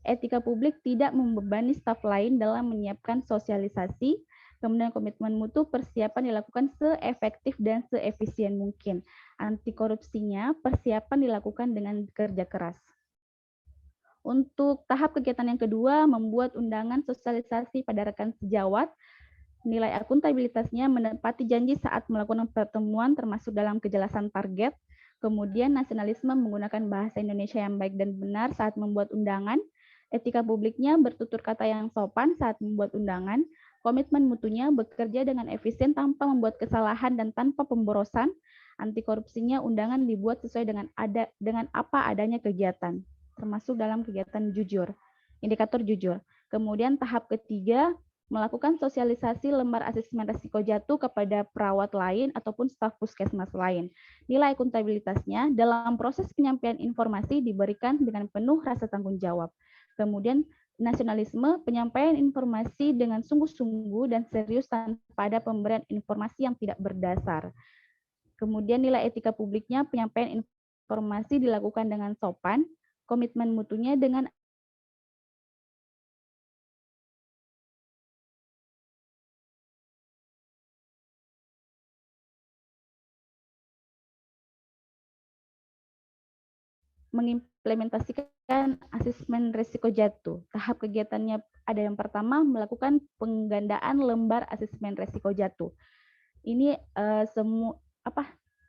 etika publik, tidak membebani staf lain dalam menyiapkan sosialisasi, kemudian komitmen mutu, persiapan dilakukan seefektif dan seefisien mungkin. Anti korupsinya, persiapan dilakukan dengan kerja keras. Untuk tahap kegiatan yang kedua, membuat undangan sosialisasi pada rekan sejawat, nilai akuntabilitasnya menepati janji saat melakukan pertemuan termasuk dalam kejelasan target, kemudian nasionalisme menggunakan bahasa Indonesia yang baik dan benar saat membuat undangan, etika publiknya bertutur kata yang sopan saat membuat undangan, komitmen mutunya bekerja dengan efisien tanpa membuat kesalahan dan tanpa pemborosan, anti korupsinya undangan dibuat sesuai dengan apa adanya kegiatan, termasuk dalam kegiatan jujur, indikator jujur. Kemudian tahap ketiga, melakukan sosialisasi lembar asesmen risiko jatuh kepada perawat lain ataupun staf puskesmas lain. Nilai akuntabilitasnya dalam proses penyampaian informasi diberikan dengan penuh rasa tanggung jawab. Kemudian nasionalisme, penyampaian informasi dengan sungguh-sungguh dan serius tanpa ada pemberian informasi yang tidak berdasar. Kemudian nilai etika publiknya, penyampaian informasi dilakukan dengan sopan, komitmen mutunya dengan mengimplementasikan asesmen risiko jatuh. Tahap kegiatannya ada yang pertama, melakukan penggandaan lembar asesmen risiko jatuh. Ini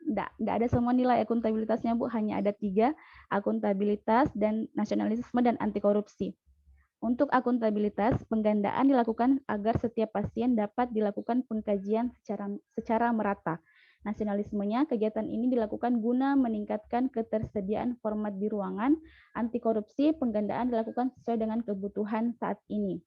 enggak ada semua nilai akuntabilitasnya, Bu, hanya ada 3, akuntabilitas dan nasionalisme dan anti korupsi. Untuk akuntabilitas, penggandaan dilakukan agar setiap pasien dapat dilakukan pengkajian secara merata. Nasionalismenya, kegiatan ini dilakukan guna meningkatkan ketersediaan format di ruangan. Anti korupsi, penggandaan dilakukan sesuai dengan kebutuhan saat ini.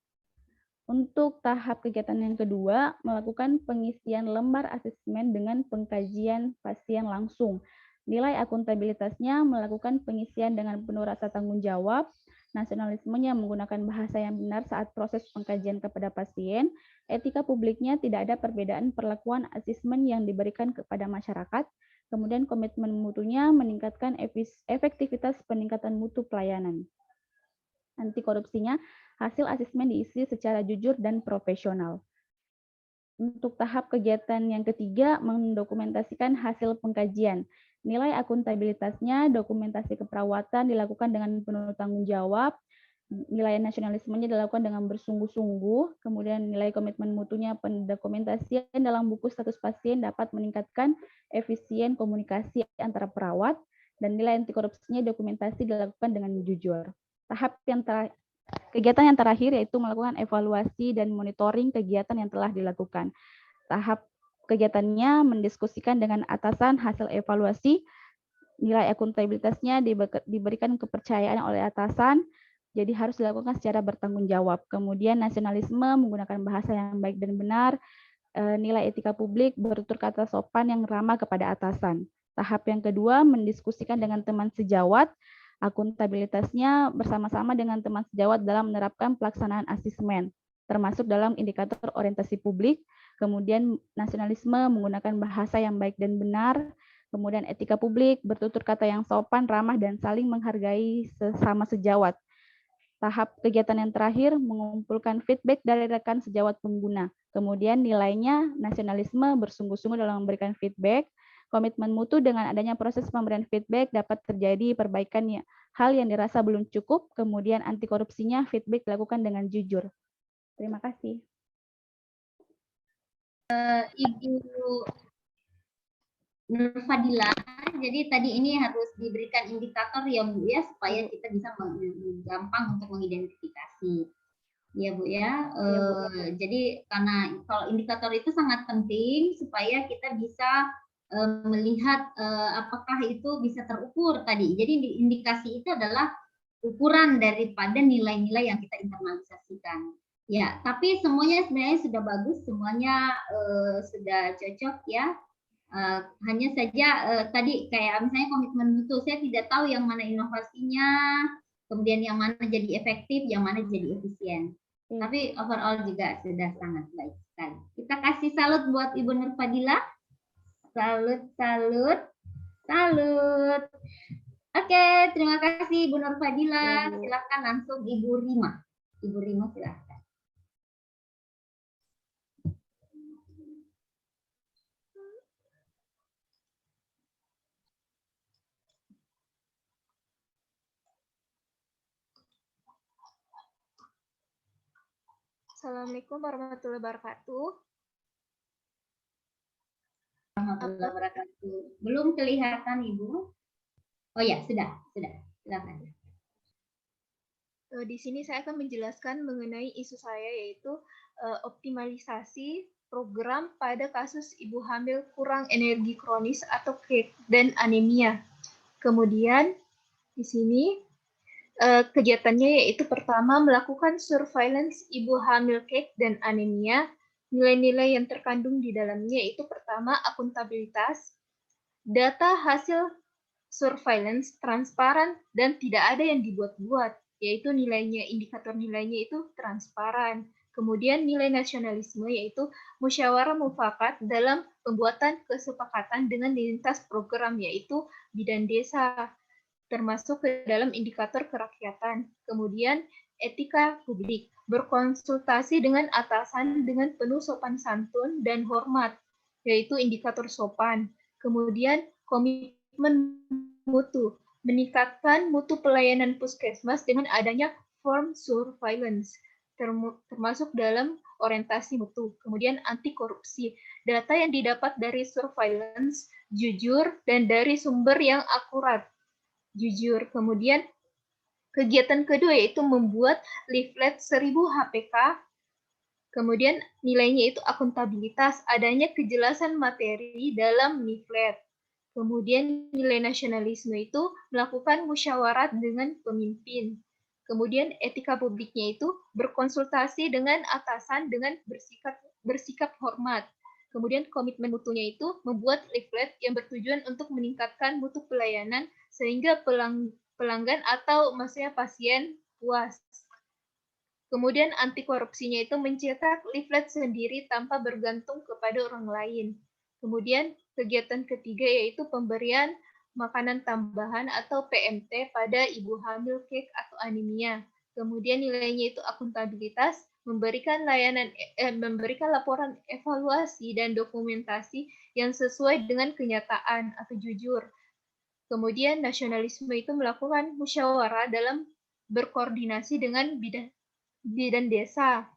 Untuk tahap kegiatan yang kedua, melakukan pengisian lembar asesmen dengan pengkajian pasien langsung. Nilai akuntabilitasnya, melakukan pengisian dengan penuh rasa tanggung jawab. Nasionalismenya, menggunakan bahasa yang benar saat proses pengkajian kepada pasien. Etika publiknya, tidak ada perbedaan perlakuan asesmen yang diberikan kepada masyarakat. Kemudian komitmen mutunya, meningkatkan efektivitas peningkatan mutu pelayanan. Anti korupsinya, hasil asesmen diisi secara jujur dan profesional. Untuk tahap kegiatan yang ketiga, mendokumentasikan hasil pengkajian. Nilai akuntabilitasnya, dokumentasi keperawatan dilakukan dengan penuh tanggung jawab, nilai nasionalismenya dilakukan dengan bersungguh-sungguh, kemudian nilai komitmen mutunya, pendokumentasian dalam buku status pasien dapat meningkatkan efisien komunikasi antara perawat, dan nilai anti korupsinya dokumentasi dilakukan dengan jujur. Tahap yang kegiatan yang terakhir yaitu melakukan evaluasi dan monitoring kegiatan yang telah dilakukan. Tahap kegiatannya mendiskusikan dengan atasan hasil evaluasi, nilai akuntabilitasnya diberikan kepercayaan oleh atasan, jadi harus dilakukan secara bertanggung jawab. Kemudian nasionalisme, menggunakan bahasa yang baik dan benar, nilai etika publik, bertutur kata sopan yang ramah kepada atasan. Tahap yang kedua, mendiskusikan dengan teman sejawat, akuntabilitasnya bersama-sama dengan teman sejawat dalam menerapkan pelaksanaan asesmen, termasuk dalam indikator orientasi publik, kemudian nasionalisme, menggunakan bahasa yang baik dan benar, kemudian etika publik, bertutur kata yang sopan, ramah, dan saling menghargai sesama sejawat. Tahap kegiatan yang terakhir mengumpulkan feedback dari rekan sejawat pengguna. Kemudian nilainya nasionalisme, bersungguh-sungguh dalam memberikan feedback. Komitmen mutu dengan adanya proses pemberian feedback dapat terjadi perbaikan hal yang dirasa belum cukup. Kemudian anti korupsinya feedback dilakukan dengan jujur. Terima kasih. Ibu Nur Fadila, jadi tadi ini harus diberikan indikator ya Bu ya, supaya kita bisa gampang untuk mengidentifikasi. Ya Bu ya, jadi karena kalau indikator itu sangat penting supaya kita bisa melihat apakah itu bisa terukur tadi. Jadi indikasi itu adalah ukuran daripada nilai-nilai yang kita internalisasikan. Ya, tapi semuanya sebenarnya sudah bagus, semuanya sudah cocok ya. Hanya saja tadi kayak misalnya komitmen mutu, saya tidak tahu yang mana inovasinya, kemudian yang mana jadi efektif, yang mana jadi efisien. Tapi overall juga sudah sangat baik sekali. Kita kasih salut buat Ibu Nur Fadila. Salut, salut, salut. Oke, terima kasih Ibu Nur Fadila. Silakan langsung Ibu Rima. Ibu Rima silakan. Assalamualaikum warahmatullahi wabarakatuh. Warahmatullahi wabarakatuh. Belum kelihatan Ibu? Oh ya, sudah. Silakan. Di sini saya akan menjelaskan mengenai isu saya, yaitu optimalisasi program pada kasus ibu hamil kurang energi kronis atau KEK dan anemia. Kemudian di sini kegiatannya yaitu pertama melakukan surveillance ibu hamil KEK dan anemia. Nilai-nilai yang terkandung di dalamnya yaitu pertama akuntabilitas, data hasil surveillance transparan dan tidak ada yang dibuat-buat, yaitu nilainya, indikator nilainya itu transparan. Kemudian nilai nasionalisme yaitu musyawarah mufakat dalam pembuatan kesepakatan dengan lintas program yaitu bidan desa, termasuk ke dalam indikator kerakyatan. Kemudian etika publik, berkonsultasi dengan atasan dengan penuh sopan santun dan hormat, yaitu indikator sopan. Kemudian komitmen mutu, meningkatkan mutu pelayanan puskesmas dengan adanya form surveillance, termasuk dalam orientasi mutu. Kemudian anti korupsi, data yang didapat dari surveillance jujur dan dari sumber yang akurat, jujur. Kemudian kegiatan kedua yaitu membuat leaflet 1000 HPK. Kemudian nilainya itu akuntabilitas, adanya kejelasan materi dalam leaflet. Kemudian nilai nasionalisme itu melakukan musyawarat dengan pemimpin. Kemudian etika publiknya itu berkonsultasi dengan atasan dengan bersikap hormat. Kemudian komitmen mutunya itu membuat leaflet yang bertujuan untuk meningkatkan mutu pelayanan sehingga pelanggan atau maksudnya pasien puas. Kemudian anti korupsinya itu mencetak leaflet sendiri tanpa bergantung kepada orang lain. Kemudian kegiatan ketiga yaitu pemberian makanan tambahan atau PMT pada ibu hamil KEK atau anemia. Kemudian nilainya itu akuntabilitas, memberikan laporan evaluasi dan dokumentasi yang sesuai dengan kenyataan atau jujur. Kemudian nasionalisme itu melakukan musyawarah dalam berkoordinasi dengan bidan desa.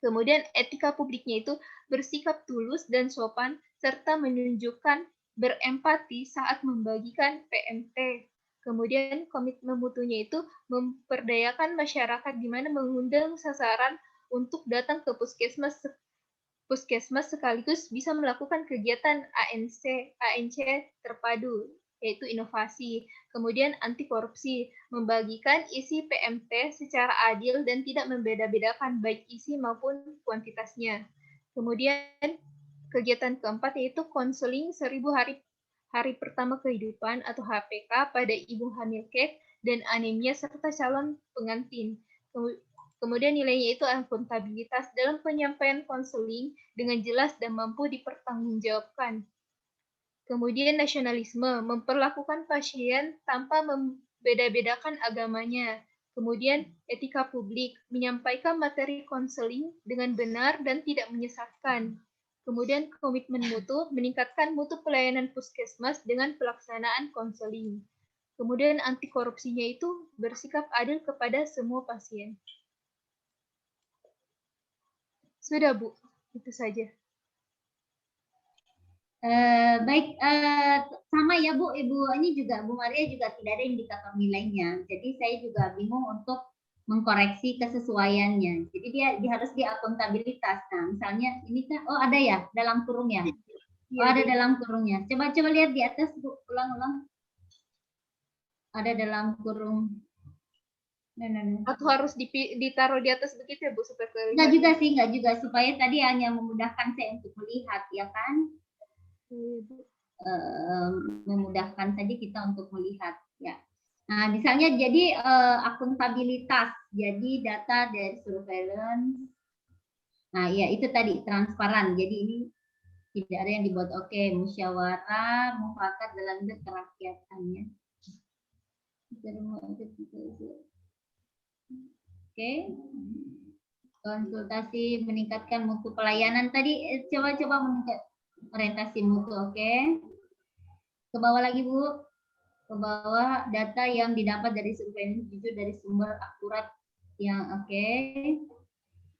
Kemudian etika publiknya itu bersikap tulus dan sopan serta menunjukkan berempati saat membagikan PMT. Kemudian komitmen mutunya itu memperdayakan masyarakat di mana mengundang sasaran untuk datang ke puskesmas sekaligus bisa melakukan kegiatan ANC terpadu, yaitu inovasi. Kemudian anti korupsi, membagikan isi PMT secara adil dan tidak membeda-bedakan baik isi maupun kuantitasnya. Kemudian kegiatan keempat yaitu konseling 1000 hari pertama kehidupan atau HPK pada ibu hamil KEK dan anemia serta calon pengantin. Kemudian nilainya itu akuntabilitas dalam penyampaian konseling dengan jelas dan mampu dipertanggungjawabkan. Kemudian nasionalisme, memperlakukan pasien tanpa membeda-bedakan agamanya. Kemudian etika publik, menyampaikan materi konseling dengan benar dan tidak menyesatkan. Kemudian komitmen mutu, meningkatkan mutu pelayanan puskesmas dengan pelaksanaan konseling. Kemudian anti korupsinya itu bersikap adil kepada semua pasien. Sudah Bu, itu saja. Baik, sama ya Bu, Ibu ini juga Bu Maria juga tidak ada indikator nilainya. Jadi saya juga bingung untuk mengkoreksi kesesuaiannya. Jadi dia harus di akuntabilitas. Nah, misalnya ini kan, oh ada ya dalam kurung ya. Oh ada dalam kurungnya. Coba lihat di atas Bu, ulang. Ada dalam kurung. Nah. Atau harus ditaruh di atas begitu ya Bu supaya kelihatan? Enggak juga supaya tadi hanya memudahkan saya untuk melihat ya kan. Memudahkan saja kita untuk melihat ya. Nah, misalnya jadi akuntabilitas, jadi data dari surveillance. Nah, ya itu tadi transparan. Jadi ini tidak ada yang dibuat oke, musyawarah mufakat dalam kerakyatannya. Oke. Konsultasi meningkatkan mutu pelayanan tadi coba meningkat orientasi mutu, oke. Ke bawah lagi Bu, ke bawah data yang didapat dari survei jujur dari sumber akurat yang oke.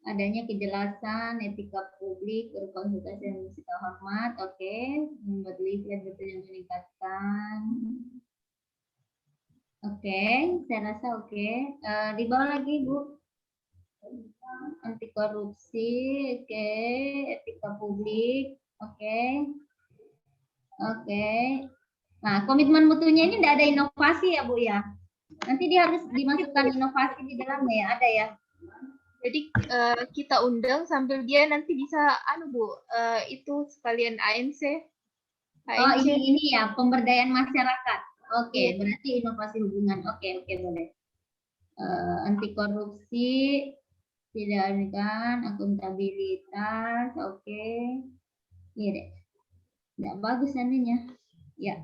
Adanya kejelasan, etika publik, berkonsultasi dan bersikap hormat, oke. Membuat leaflet betul yang meningkatkan. Oke, saya rasa oke. Di bawah lagi Bu, anti korupsi, oke. Etika publik, oke. Nah, komitmen mutunya ini tidak ada inovasi ya Bu ya. Nanti dia harus dimasukkan inovasi di dalamnya ya, ada ya. Jadi kita undang sambil dia nanti bisa Bu, itu sekalian ANC. Oh ini ya pemberdayaan masyarakat. Oke, berarti inovasi hubungan. Oke boleh. Anti korupsi, tidak kan, akuntabilitas, oke. Iya deh. Nggak bagus nantinya. Ya,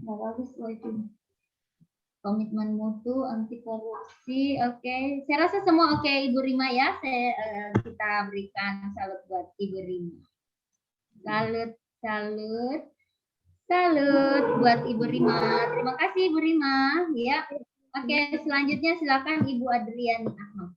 nggak bagus itu. Komitmen mutu, anti korupsi, oke. Saya rasa semua oke Ibu Rima ya. Kita berikan salut buat Ibu Rima. Salut buat Ibu Rima. Terima kasih Ibu Rima. Ya. Oke, selanjutnya silakan Ibu Adriani Ahmad.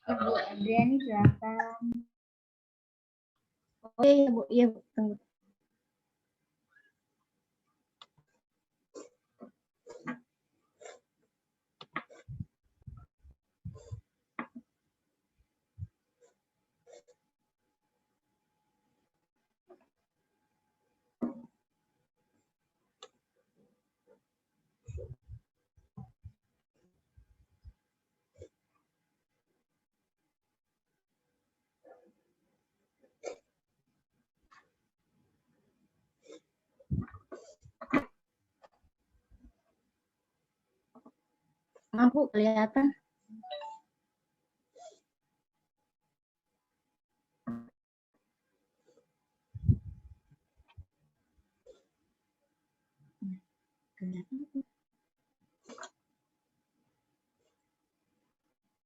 Ibu Adriani silakan. Oh iya Bu, iya Bu. Tunggu. Maaf Bu, kelihatan.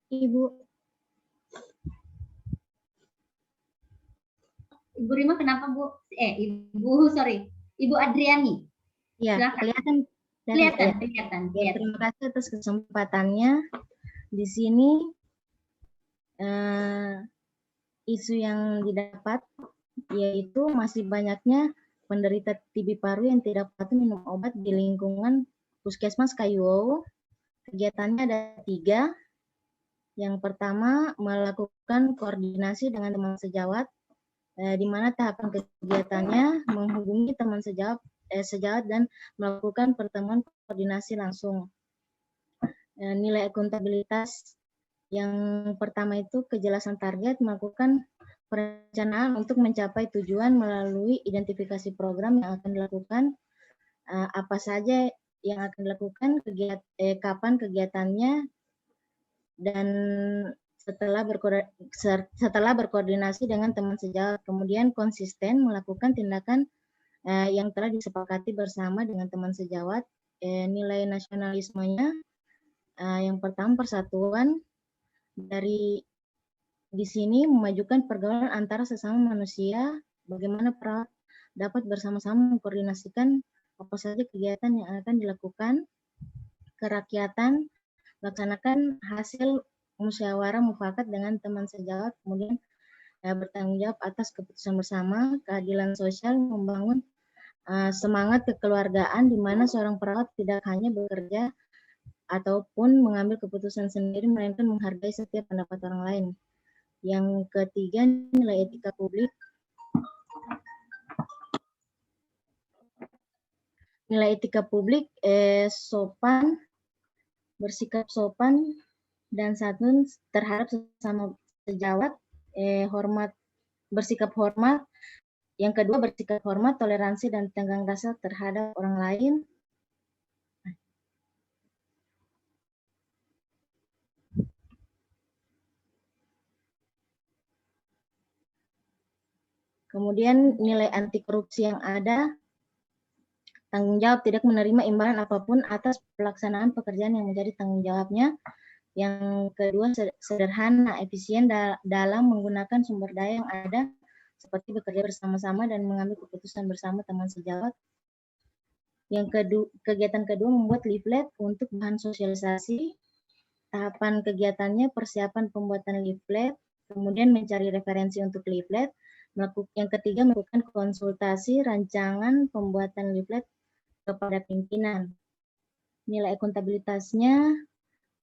Ibu. Ibu Rima kenapa Bu? Ibu Adriani. Ya, kelihatan. Kelihatan. Ya, terima kasih atas kesempatannya. Di sini isu yang didapat yaitu masih banyaknya penderita TB paru yang tidak patuh minum obat di lingkungan Puskesmas Kayuowo. Kegiatannya ada 3. Yang pertama, melakukan koordinasi dengan teman sejawat, di mana tahapan kegiatannya menghubungi teman sejawat dan melakukan pertemuan koordinasi langsung. Nilai akuntabilitas Yang pertama itu kejelasan target, melakukan perencanaan untuk mencapai tujuan melalui identifikasi program yang akan dilakukan, apa saja yang akan dilakukan, kapan kegiatannya, dan setelah berkoordinasi dengan teman sejawat, kemudian konsisten melakukan tindakan yang telah disepakati bersama dengan teman sejawat. Nilai nasionalismenya, yang pertama persatuan, di sini memajukan pergaulan antara sesama manusia, bagaimana perawat dapat bersama-sama mengkoordinasikan apa saja kegiatan yang akan dilakukan. Kerakyatan, laksanakan hasil musyawarah mufakat dengan teman sejawat, kemudian bertanggung jawab atas keputusan bersama. Keadilan sosial, membangun semangat kekeluargaan di mana seorang perawat tidak hanya bekerja ataupun mengambil keputusan sendiri, melainkan menghargai setiap pendapat orang lain. Yang ketiga, nilai etika publik. Nilai etika publik, sopan, bersikap sopan dan santun terhadap sesama sejawat, bersikap hormat. Yang kedua, bersikap hormat, toleransi dan tenggang rasa terhadap orang lain. Kemudian nilai anti korupsi yang ada, tanggung jawab, tidak menerima imbalan apapun atas pelaksanaan pekerjaan yang menjadi tanggung jawabnya. Yang kedua, sederhana, efisien dalam menggunakan sumber daya yang ada, seperti bekerja bersama-sama dan mengambil keputusan bersama teman sejawat. Kegiatan kedua, membuat leaflet untuk bahan sosialisasi. Tahapan kegiatannya, persiapan pembuatan leaflet, kemudian mencari referensi untuk leaflet. Yang ketiga, melakukan konsultasi rancangan pembuatan leaflet kepada pimpinan. Nilai akuntabilitasnya,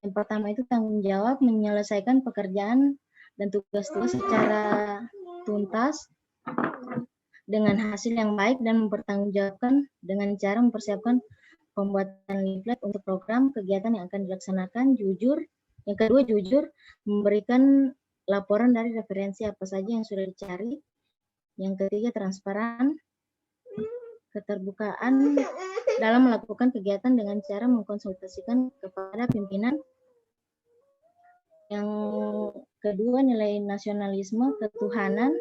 yang pertama itu tanggung jawab, menyelesaikan pekerjaan dan tugas-tugas secara tuntas dengan hasil yang baik dan mempertanggungjawabkan dengan cara mempersiapkan pembuatan leaflet untuk program kegiatan yang akan dilaksanakan. Jujur. Yang kedua, jujur, memberikan laporan dari referensi apa saja yang sudah dicari. Yang ketiga, transparan, keterbukaan dalam melakukan kegiatan dengan cara mengkonsultasikan kepada pimpinan. Yang kedua, nilai nasionalisme, ketuhanan,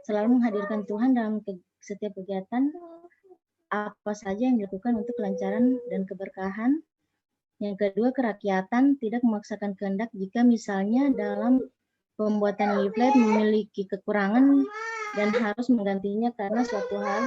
selalu menghadirkan Tuhan dalam setiap kegiatan, apa saja yang dilakukan untuk kelancaran dan keberkahan. Yang kedua, kerakyatan, tidak memaksakan kehendak jika misalnya dalam pembuatan leaflet memiliki kekurangan dan harus menggantinya karena suatu hal.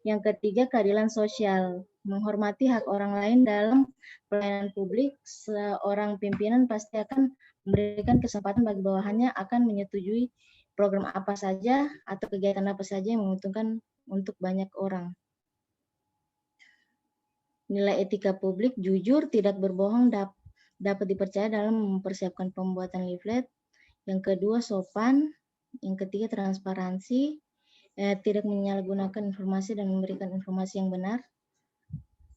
Yang ketiga, keadilan sosial, menghormati hak orang lain dalam pelayanan publik. Seorang pimpinan pasti akan memberikan kesempatan bagi bawahannya akan menyetujui program apa saja atau kegiatan apa saja yang menguntungkan untuk banyak orang. Nilai etika publik, jujur, tidak berbohong, dapat dipercaya dalam mempersiapkan pembuatan leaflet. Yang kedua, sopan. Yang ketiga, transparansi, tidak menyalahgunakan informasi dan memberikan informasi yang benar.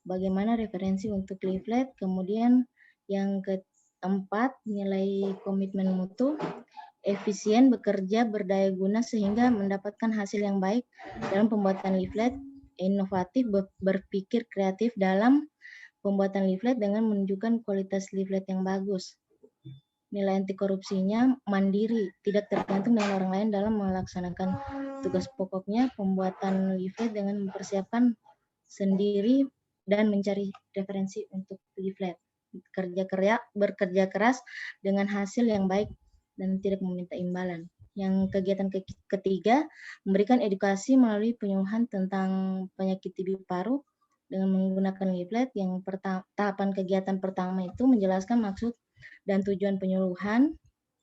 Bagaimana referensi untuk leaflet. Kemudian yang keempat, nilai komitmen mutu, efisien, bekerja, berdaya guna sehingga mendapatkan hasil yang baik dalam pembuatan leaflet. Inovatif, berpikir kreatif dalam pembuatan leaflet dengan menunjukkan kualitas leaflet yang bagus. Nilai anti korupsinya, mandiri, tidak tergantung dengan orang lain dalam melaksanakan tugas pokoknya, pembuatan leaflet dengan mempersiapkan sendiri dan mencari referensi untuk leaflet. Bekerja keras dengan hasil yang baik dan tidak meminta imbalan. Yang kegiatan ketiga, memberikan edukasi melalui penyuluhan tentang penyakit TB paru dengan menggunakan leaflet. Yang tahapan kegiatan pertama itu menjelaskan maksud dan tujuan penyuluhan.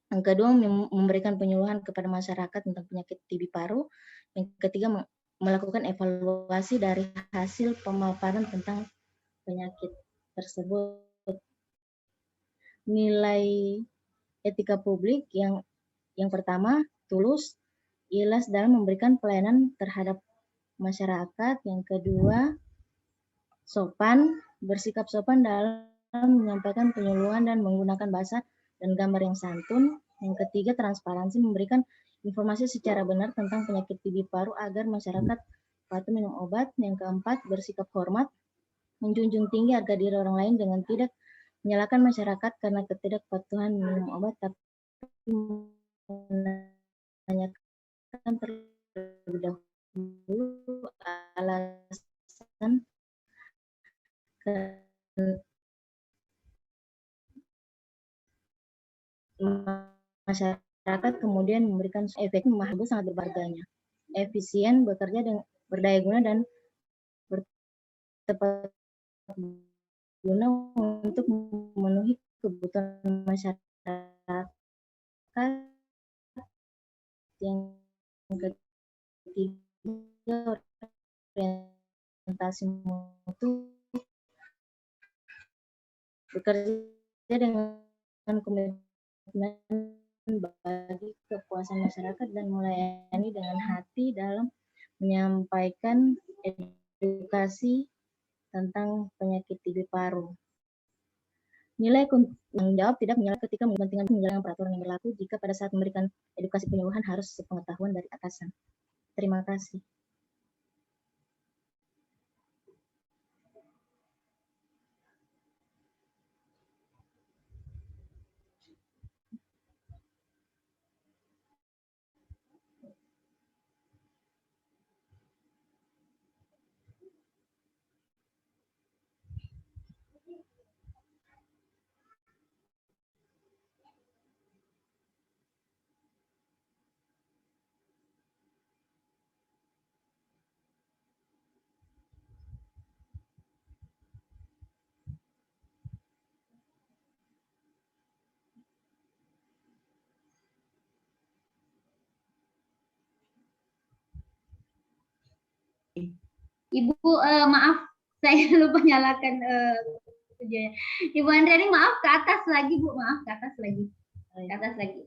Yang kedua, memberikan penyuluhan kepada masyarakat tentang penyakit TB paru. Yang ketiga, melakukan evaluasi dari hasil pemaparan tentang penyakit tersebut. Nilai etika publik yang pertama, tulus, ikhlas dalam memberikan pelayanan terhadap masyarakat. Yang kedua, sopan, bersikap sopan dalam menyampaikan penyuluhan dan menggunakan bahasa dan gambar yang santun. Yang ketiga, transparansi, memberikan informasi secara benar tentang penyakit TB paru agar masyarakat patuh minum obat. Yang keempat, bersikap hormat, menjunjung tinggi harga diri orang lain dengan tidak menyalahkan masyarakat karena ketidakpatuhan minum obat, tapi menanyakan terlebih dahulu alasan masyarakat, kemudian memberikan efek memahami sangat berharganya. Efisien, bekerja dengan berdaya guna dan bertepat guna untuk memenuhi kebutuhan masyarakat. Yang ketiga, orientasi mutu, bekerja dengan komitmen bagi kepuasan masyarakat dan melayani dengan hati dalam menyampaikan edukasi tentang penyakit TB paru. Nilai tanggung jawab, tidak menyalahkan ketika kepentingan menjalankan peraturan yang berlaku jika pada saat memberikan edukasi penyuluhan harus sepengetahuan dari atasan. Terima kasih. Ibu, maaf, saya lupa nyalakan videonya. Ibu Andriani, maaf, ke atas lagi, Bu. Maaf, ke atas lagi. Ke atas lagi.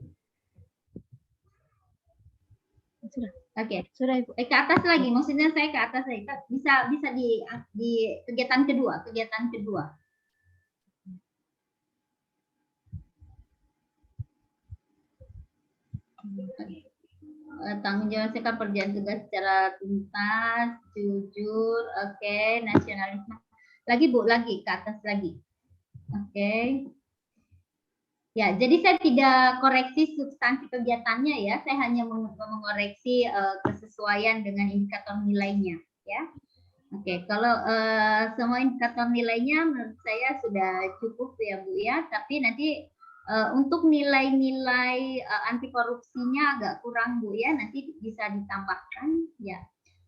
Sudah. Oke. Sudah, Ibu. Ke atas lagi, maksudnya saya ke atas lagi. Bisa di kegiatan kedua, tanggung jawab saya pekerjaan tugas secara tuntas, jujur, oke, nasionalisme. Lagi Bu, lagi ke atas lagi. Oke. Ya, jadi saya tidak koreksi substansi kegiatannya ya, saya hanya mengoreksi kesesuaian dengan indikator nilainya ya. Oke, kalau semua indikator nilainya menurut saya sudah cukup ya Bu ya, tapi nanti untuk nilai-nilai anti korupsinya agak kurang Bu ya, nanti bisa ditambahkan ya.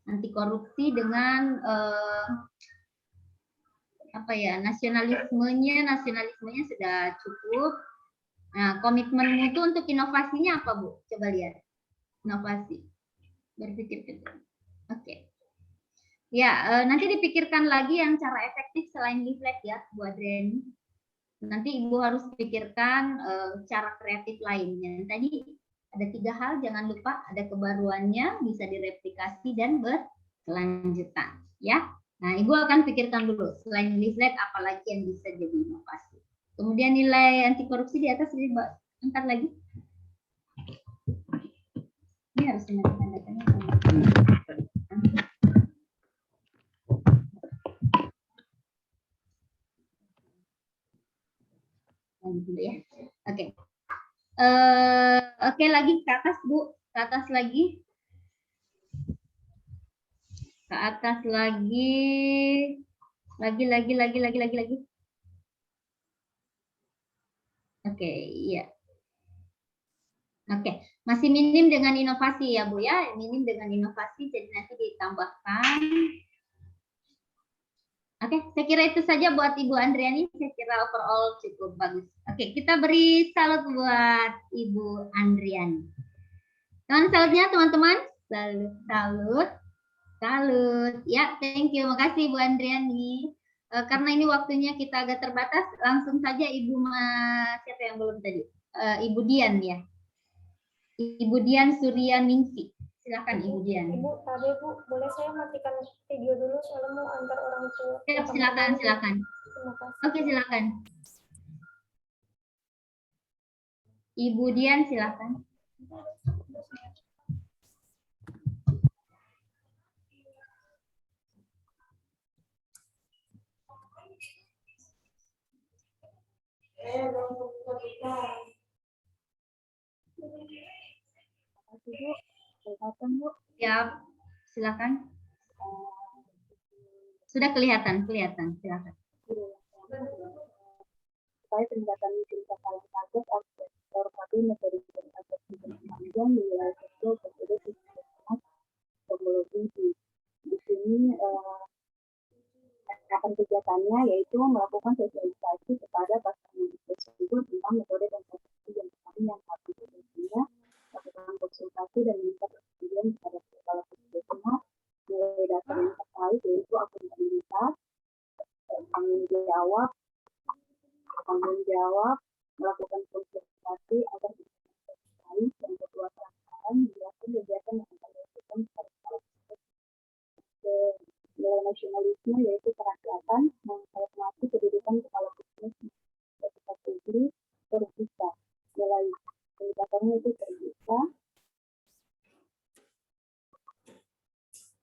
Anti korupsi dengan nasionalismenya sudah cukup. Nah, komitmen mutu untuk inovasinya apa Bu? Coba lihat. Inovasi. Berpikir ke depan. Oke. Ya, nanti dipikirkan lagi yang cara efektif selain leaflet ya, Bu Adriani. Nanti Ibu harus pikirkan cara kreatif lainnya. Tadi ada 3 hal, jangan lupa ada kebaruannya, bisa direplikasi dan berkelanjutan. Ya. Nah, Ibu akan pikirkan dulu, selain leaflet apalagi yang bisa jadi inovasi. Kemudian nilai anti korupsi di atas ini angkat lagi. Ini harus dengan tanda-tanda. Dulu ya. Oke. Oke, lagi ke atas Bu, ke atas lagi. Ke atas lagi. Lagi. Oke, iya. Oke, masih minim dengan inovasi ya Bu ya, minim dengan inovasi, jadi nanti ditambahkan. Oke, saya kira itu saja buat Ibu Andriani, saya kira overall cukup bagus. Oke, kita beri salut buat Ibu Andriani. Salutnya teman-teman, salut. Ya, thank you, makasih Ibu Andriani. Karena ini waktunya kita agak terbatas, langsung saja Ibu siapa yang belum tadi? Ibu Dian ya. Ibu Dian Surya Ningsi. Silakan Ibu Dian. Ibu, tadi Bu, boleh saya matikan video dulu soalnya mau antar orang tua. Siap, silakan. Terima kasih. Oke, silakan. Ibu Dian, silakan. Siap, silakan. Sudah kelihatan, silakan. Supaya peningkatan cerita paling kaget atau tapi metode panjang di wilayah sosial berbeda teknologi di sini akan kegiatannya yaitu melakukan sosialisasi kepada pasangan tersebut tentang metode dan strategi yang harus tentunya melakukan konsultasi dan minta persetujuan kepada kepala puskesmas mulai data yang terkait yaitu akuntabilitas, tanggung jawab, melakukan konsultasi agar terkait dan ketua transparan menjelaskan kegiatan yang akan dilakukan pada nilai nasionalisme yaitu kerakyatan, menghormati kedudukan kepala puskesmas, ketika publik terbuka, nilai indikatornya itu terbuka,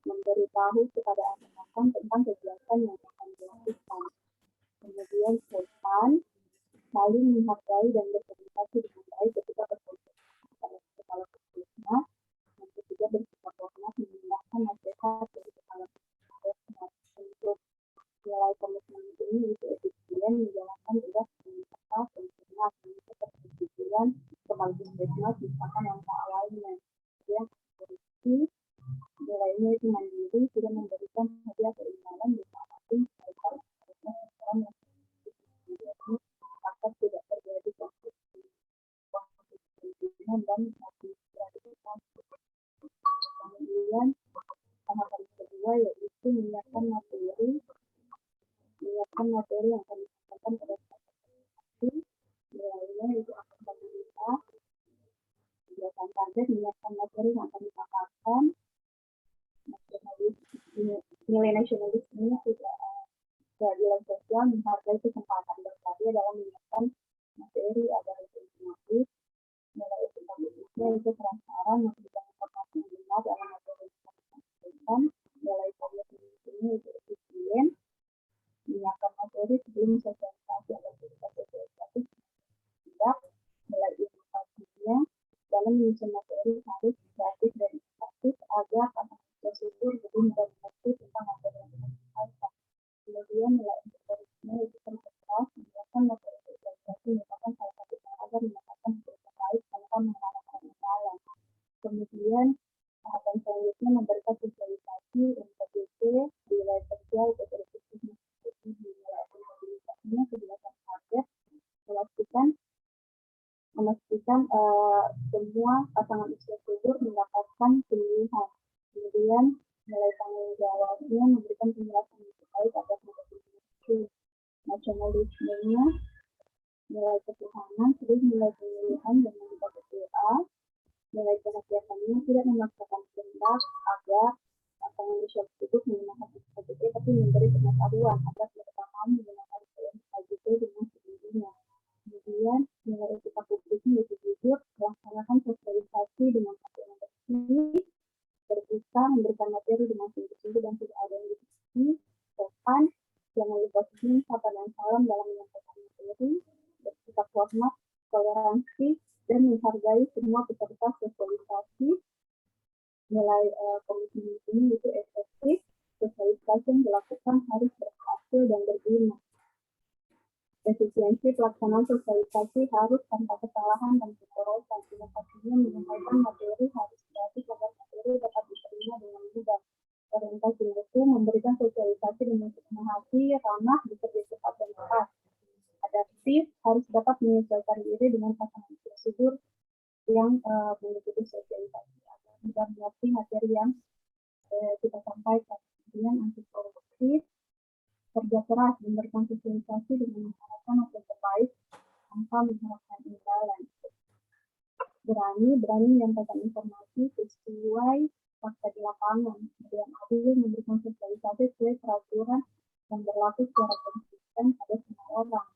memberitahu kepada anak-anak tentang kegiatan yang akan dilakukan. Kemudian sopan, saling menghargai dan berkomunikasi dengan baik ketika berkomunikasi kepada kepala puskesmas. Yang ketiga, bersikap hormat mendengarkan nasihat dari kepala puskesmas. Untuk nilai komitmen ini itu efisien menjalankan tugas dengan tepat dan cermat untuk persetujuan kepala puskesmas misalkan langkah awalnya. Yang korupsi, nilainya itu mandiri, tidak memberikan hadiah keimbangan di saat ini agar tidak terjadi konflik dan administrasi. Kemudian tahapan kedua yaitu menyiapkan materi yang akan disampaikan pada saat nilainya itu akan kita kegiatan target menyiapkan materi yang akan dipaparkan nilai nasionalisme tidak keadilan sosial menghargai kesempatan berkarya dalam menyiapkan materi agar informatif, nilai efektivitasnya itu transparan, memberikan informasi yang benar dalam materi yang disampaikan, nilai komitmen ini itu efisien, menyiapkan materi sebelum sosialisasi agar tidak sosialisasi tidak, nilai inovasinya dalam menyusun materi harus kreatif dan inovatif agar pasangan tersebut lebih mengerti tentang materi yang disampaikan. Kemudian nilai integrasinya itu terbatas, menjelaskan materi sosialisasi merupakan salah satu cara agar mendapatkan hasil terbaik tanpa mengharapkan imbalan. Kemudian tahapan selanjutnya memberikan sosialisasi NPWP di wilayah kerja di wilayah komunitasnya kejelasan target, memastikan semua pasangan usia subur mendapatkan pemilihan. Kemudian nilai tanggung jawabnya memberikan penjelasan yang terkait atas nasionalismenya, nilai ketuhanan, terus nilai pemilihan dengan KPPA, nilai kerakyaatannya tidak memaksakan kehendak agar pasangan usia subur menggunakan KPP tapi memberi pengetahuan agar mereka mau menggunakan KPP dengan sendirinya. Kemudian nilai etika publiknya itu jujur, melaksanakan sosialisasi dengan hati yang bersih, terbuka, memberikan materi dengan sungguh-sungguh dan tidak ada yang diskusi, sopan, jangan lupa senyum, sapa dan salam dalam menyampaikan materi, bersikap hormat, toleransi, dan menghargai semua peserta sosialisasi. Nilai komitmen ini itu efektif, sosialisasi yang dilakukan harus berhasil dan berguna. Efisiensi pelaksanaan sosialisasi harus tanpa kesalahan dan kekerasan. Inovasinya menyampaikan materi harus kreatif agar materi dapat diterima dengan mudah. Orientasi mutu memberikan sosialisasi dengan sepenuh hati, ramah, bekerja cepat dan tepat. Adaptif harus dapat menyesuaikan diri dengan pasangan tersebut yang mengikuti sosialisasi agar mudah mengerti materi yang kita sampaikan. Kemudian anti korupsi, kerja keras, memberikan sosialisasi dengan mengharapkan hasil terbaik tanpa mengharapkan imbalan. Berani menyampaikan informasi, sesuai fakta di lapangan, dan adil memberikan sosialisasi sesuai peraturan yang berlaku secara konsisten pada semua orang.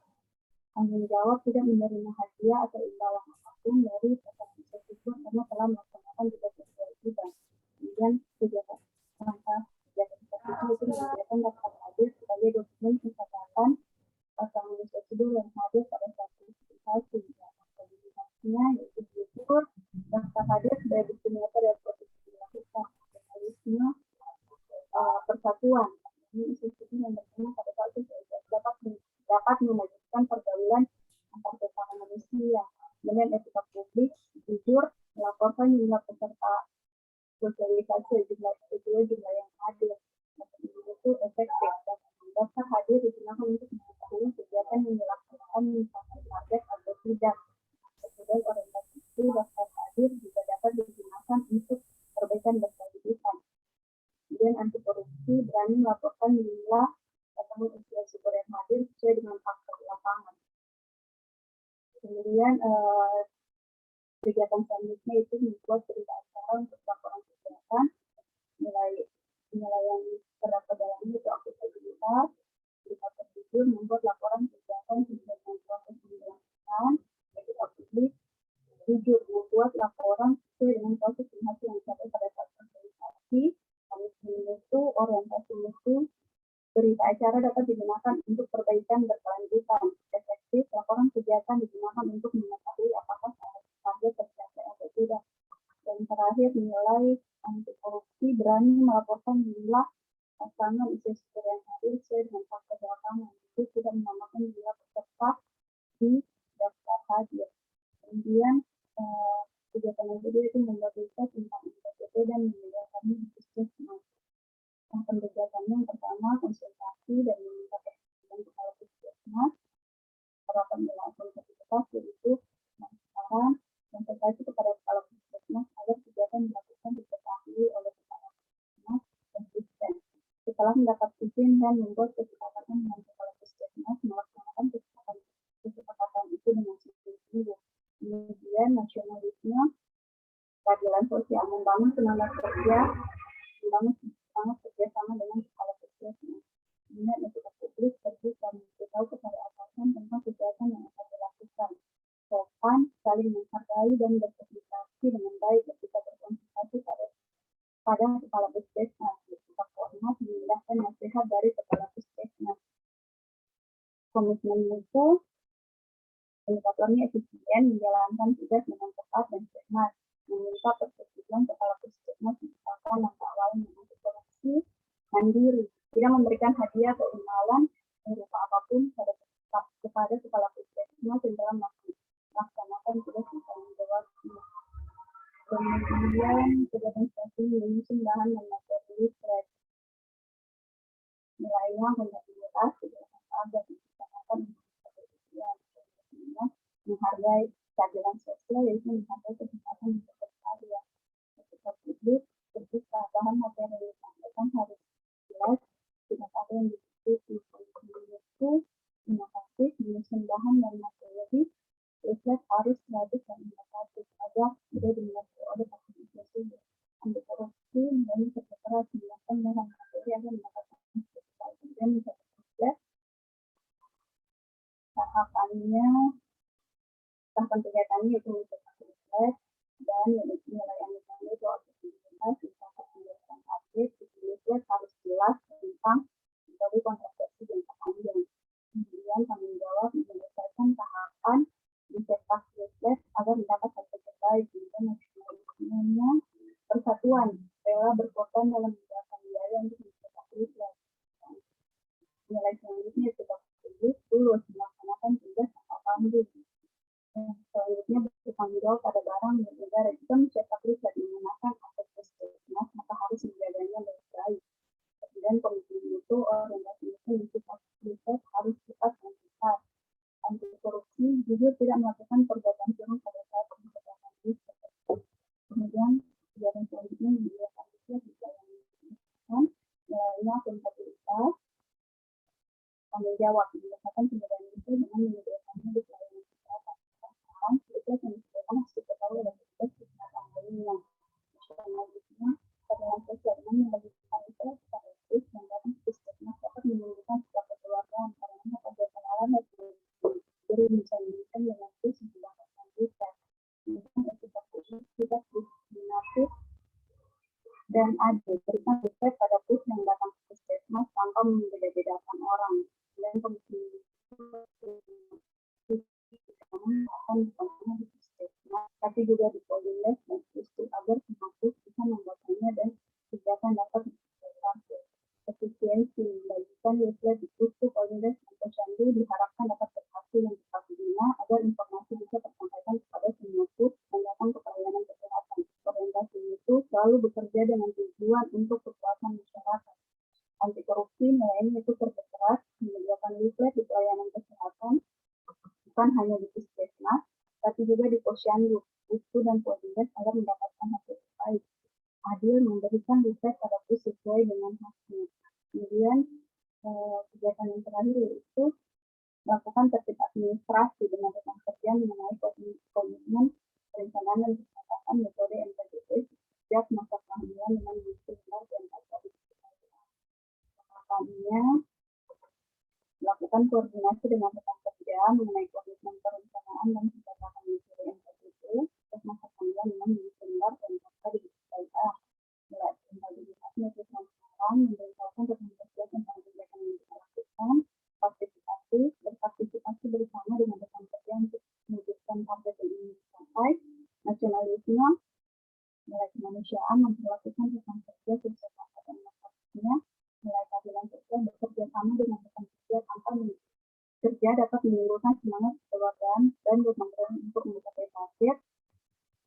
Tanggung jawab tidak menerima hadiah atau imbalan apapun dari peserta tersebut karena telah melaksanakan tugas sesuai bidang. Kemudian kegiatan rangka kegiatan seperti itu menyediakan daftar hadir sebagai dokumen pencatatan pasangan prosedur yang hadir pada saat verifikasi. Komunikasinya yaitu jujur, daftar hadir sebagai bukti nyata dari proses dilakukan, mekanisme persatuan. Ini institusi yang bertemu pada saat dapat memajukan pergaulan antar sesama manusia. Kemudian etika publik, jujur, melaporkan jumlah peserta sosialisasi jumlah yang hadir. Itu efektif. Daftar hadir digunakan untuk mengetahui kegiatan yang dilakukan mencapai target atau tidak. Kemudian orientasi itu daftar hadir juga dapat digunakan untuk perbaikan berkelanjutan. Kemudian anti korupsi berani melaporkan jumlah atau usia syukur yang hadir sesuai dengan fakta di lapangan. Kemudian kegiatan selanjutnya itu membuat berita acara untuk laporan kegiatan, nilai yang terdapat dalamnya itu akuntabilitas, berita terjujur, membuat laporan kegiatan sesuai dengan proses penjelasan, etika publik, jujur, membuat laporan sesuai dengan proses hasil yang dicapai pada saat sosialisasi, komitmen mutu, orientasi mutu. Berita acara dapat digunakan untuk perbaikan berkelanjutan. Efektif, laporan kegiatan digunakan untuk mengetahui apakah target tercapai atau tidak. Dan terakhir, nilai anti korupsi berani melaporkan jumlah pasangan usia syukur yang hadir sesuai dengan fakta di lapangan. Itu tidak menambahkan jumlah peserta di daftar hadir. Kemudian kegiatan yang kedua itu membuat riset tentang NPWP dan menyebarkannya di puskesmas. Kegiatannya yang pertama konsultasi dan meminta keterangan kepala puskesmas, harapan melakukan aktivitas yaitu saran dan konsultasi kepada kepala puskesmas agar kegiatan dilakukan diketahui oleh kepala puskesmas konsisten. Setelah mendapat izin dan membuat kesepakatan dengan kepala puskesmas melaksanakan kesepakatan itu dengan sungguh-sungguh. Kemudian nasionalisme, keadilan sosial, membangun tenaga kerja, membangun sangat kerjasama dengan kepala puskesmas. Kemudian etika publik terbuka memberitahu kepada atasan tentang kegiatan yang akan dilakukan. Sopan, saling menghargai dan berkomunikasi dengan baik ketika berkonsultasi pada kepala puskesmas. Sikap hormat mengindahkan nasihat dari kepala puskesmas. Komitmen mutu, indikatornya efisien, menjalankan tugas dengan tepat dan cermat. Meminta persetujuan kepala puskesmas misalkan langkah awal mengenai korupsi, mandiri, tidak memberikan hadiah atau imbalan berupa apapun kepada kepala puskesmas yang dalam melaksanakan tugas yang tanggung jawabnya. Kemudian kegiatan stasiun menyusun bahan dan materi listrik. Nilainya kompatibilitas, kegiatan agar diciptakan menghargai keadilan sosial yaitu menghargai kesempatan untuk berkarya. Etika publik, terbuka, bahan materi yang disampaikan harus jelas, tidak ada yang diskusi, itu inovatif, menyusun bahan dan materi, riset harus kreatif dan inovatif agar tidak dimiliki oleh organisasi. Anti korupsi, menjadi kerja keras, menyiapkan bahan materi agar mendapatkan sertifikasi dan mencapai tahapan kegiatannya itu mencetak riset dan nilai yang dipanggil itu aktivitas, misalkan penjelasan update, riset harus jelas tentang metode kontrasepsi jangka panjang. Kemudian tanggung jawab menyelesaikan tahapan mencetak riset agar mendapat hasil terbaik. Kemudian nasionalismenya persatuan, rela berkorban dalam menjalankan biaya untuk mencetak riset. Nilai selanjutnya tetap publik, tulus melaksanakan tugas jangka panjang. Selanjutnya bertanggung jawab pada barang dan negara. Jika mencetak riset menggunakan aset puskesmas, maka harus menjaganya baik-baik. Kemudian komitmen itu orientasi itu mencetak riset harus cepat dan cepat. Anti korupsi, jujur tidak melakukan perbuatan curang pada saat mencetak riset. Kemudian kegiatan selanjutnya menyediakan riset juga yang dilakukan, nilainya akuntabilitas, tanggung jawab berdasarkan penilaian itu dengan menyediakannya di pelayanan kesehatan. Tugas yang disediakan harus diketahui oleh petugas kesehatan lainnya. materi disandingkan dengan kuis yang dilakukan kita. Kemudian etika khusus tidak diskriminatif dan adil. Berikan respect pada kuis yang datang ke puskesmas tanpa membeda-bedakan orang. Dan komisi akan dikontrol di puskesmas, tapi juga di Polines dan Puskes agar semua kuis bisa membuatnya dan kegiatan dapat dilakukan. Efisiensi membagikan leaflet di Puskes, Polines, dan Posyandu diharapkan dapat berhasil yang tepat guna agar informasi bisa tersampaikan kepada semua kuis yang datang ke pelayanan kesehatan. Orientasi itu selalu bekerja dengan tujuan untuk kepuasan masyarakat. Anti korupsi melayani itu terberat menyediakan leaflet di pelayanan kesehatan bukan hanya di puskesmas, tapi juga di posyandu, Puskes dan Polines agar mendapatkan hasil terbaik. Adil memberikan leaflet pada pus sesuai dengan haknya. Kemudian kegiatan yang terakhir yaitu melakukan tertib administrasi dengan rekan kerja mengenai komitmen perencanaan dan kesepakatan metode MTBP sejak masa kehamilan dengan disiplinnya dan kedepannya melakukan koordinasi dengan rekan kerja mengenai komitmen perencanaan dan kesepakatan metode MTBP sejak masa kehamilan dengan disiplinnya dan kedepannya inteligitasnya transparan memberitahukan rekan kerja tentang kegiatan yang kita lakukan, berpartisipasi bersama dengan rekan kerja untuk mewujudkan target yang ingin dicapai, nasionalisme, nilai kemanusiaan, memperlakukan rekan kerja sesuai kapasitas masyarakatnya, nilai keadilan sosial, bekerja sama dengan rekan kerja tanpa kerja dapat menimbulkan semangat kekeluargaan dan gotong royong untuk mencapai target.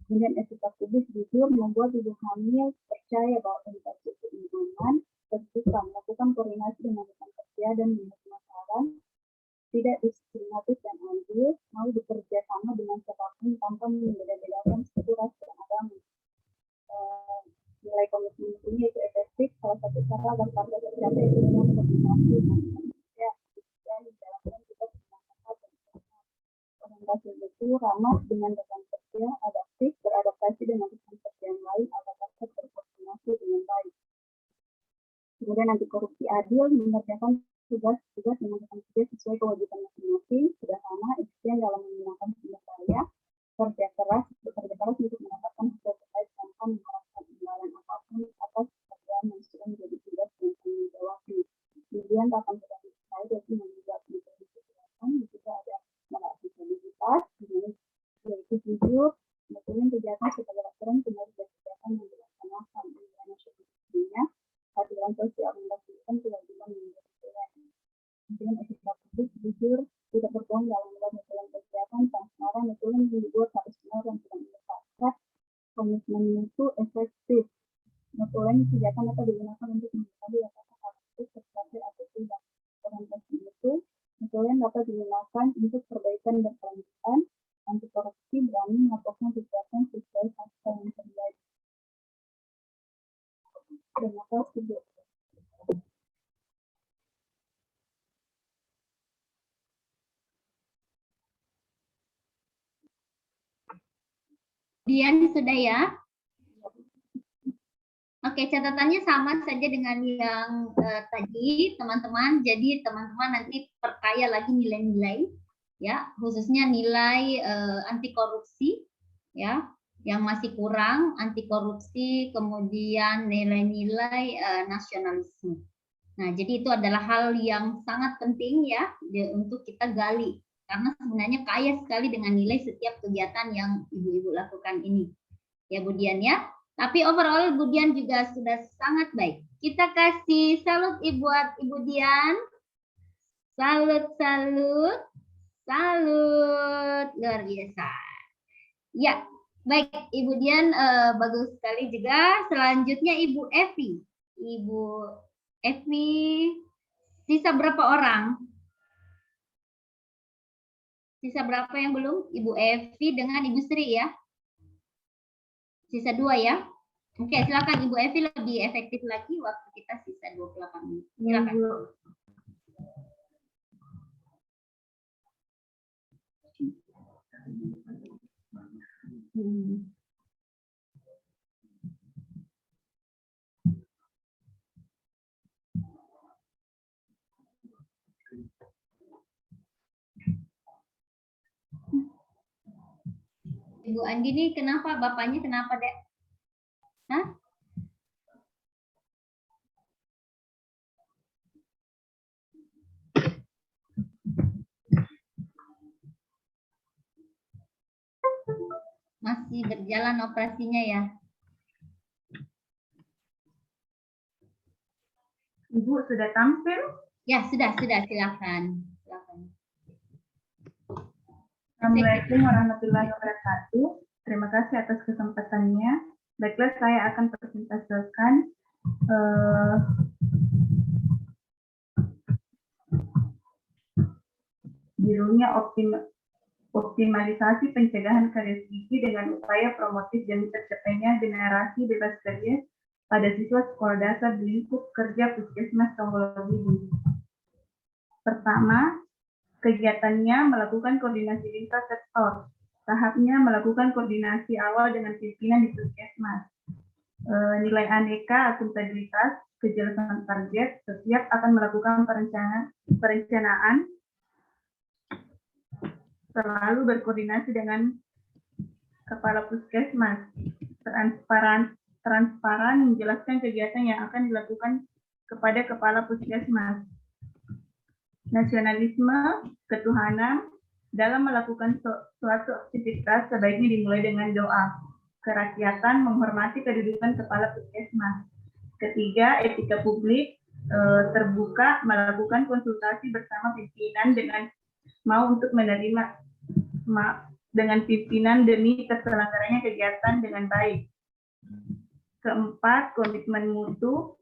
Kemudian etika publik jujur membuat ibu hamil percaya bahwa investasi itu aman, terbuka, melakukan koordinasi dengan rekan kerja dan menerima saran, tidak diskriminatif dan adil, mau bekerja sama dengan siapapun tanpa membeda-bedakan suku, ras, dan agama. Nilai komitmen ini itu efektif. Salah satu cara agar target tercapai itu dengan koordinasi dengan kerja dan menjalankan kita orientasi itu ramah dengan rekan kerja, adaptif, beradaptasi dengan rekan kerja yang lain agar dapat berkoordinasi dengan baik. Kemudian anti korupsi adil mengerjakan tugas-tugas dengan rekan kerja sesuai kewajiban masing-masing, sederhana, efisien dalam menggunakan sumber daya, bekerja keras untuk mendapatkan hasil terbaik tanpa mengharapkan imbalan apapun atas pekerjaan yang sudah menjadi tugas dan tanggung jawab. Kemudian tahapan sudah selesai, yaitu membuat metode kegiatan, juga ada integritas, yaitu jujur, kemudian kegiatan sebagai laporan kinerja kegiatan yang dilaksanakan oleh nasionalismenya, keadilan sosial mendapatkan kewajiban menjadi tujuan. Kemudian etika publik jujur, tidak berbohong dalam melakukan kegiatan, transparan, kemudian dibuat harus benar dan tidak melepaskan. Komitmen itu efektif. Kemudian kegiatan dapat digunakan untuk mengetahui apakah hal itu tercapai atau tidak. Orientasi itu kemudian dapat digunakan untuk perbaikan berkelanjutan, anti korupsi, berani melakukan kegiatan sesuai hasil yang terbaik. Terima kasih. Kemudian sudah ya. Oke, catatannya sama saja dengan yang tadi, teman-teman. Jadi teman-teman nanti perkaya lagi nilai-nilai, ya, khususnya nilai anti korupsi, ya, yang masih kurang anti korupsi, kemudian nilai-nilai nasionalisme. Nah, jadi itu adalah hal yang sangat penting ya untuk kita gali, karena sebenarnya kaya sekali dengan nilai setiap kegiatan yang ibu-ibu lakukan ini, ya Bu Dian ya. Tapi overall Bu Dian juga sudah sangat baik. Kita kasih salut buat Ibu Dian. Salut, salut, salut, luar biasa. Ya, baik Ibu Dian, bagus sekali juga. Selanjutnya Ibu Evi. Ibu Evi, sisa berapa orang? Sisa berapa yang belum? Ibu Evi dengan Ibu Sri ya. Sisa 2 ya. Oke, silakan Ibu Evi, lebih efektif lagi waktu kita sisa 28 menit. Silakan. Ibu Andi nih kenapa? Bapaknya kenapa, Dek? Hah? Masih berjalan operasinya ya? Ibu sudah tampil? Ya, sudah, silakan. Silakan. Assalamualaikum warahmatullahi wabarakatuh. Terima kasih atas kesempatannya. Baiklah, saya akan presentasikan judulnya optimalisasi pencegahan karir gigi dengan upaya promotif dan tercapainya generasi bebas kerja pada siswa sekolah dasar di lingkup kerja Puskesmas Tonggolo Gigi. Pertama, kegiatannya melakukan koordinasi lintas sektor. Tahapnya melakukan koordinasi awal dengan pimpinan di Puskesmas. Nilai aneka, akuntabilitas, kejelasan target, setiap akan melakukan perencanaan selalu berkoordinasi dengan kepala Puskesmas. Transparan menjelaskan kegiatan yang akan dilakukan kepada kepala Puskesmas. Nasionalisme, ketuhanan, dalam melakukan suatu aktivitas sebaiknya dimulai dengan doa. Kerakyatan, menghormati kedudukan kepala Puskesmas. Ketiga, etika publik, terbuka, melakukan konsultasi bersama pimpinan dengan mau untuk menerima dengan pimpinan demi terselenggaranya kegiatan dengan baik. Keempat, komitmen mutu,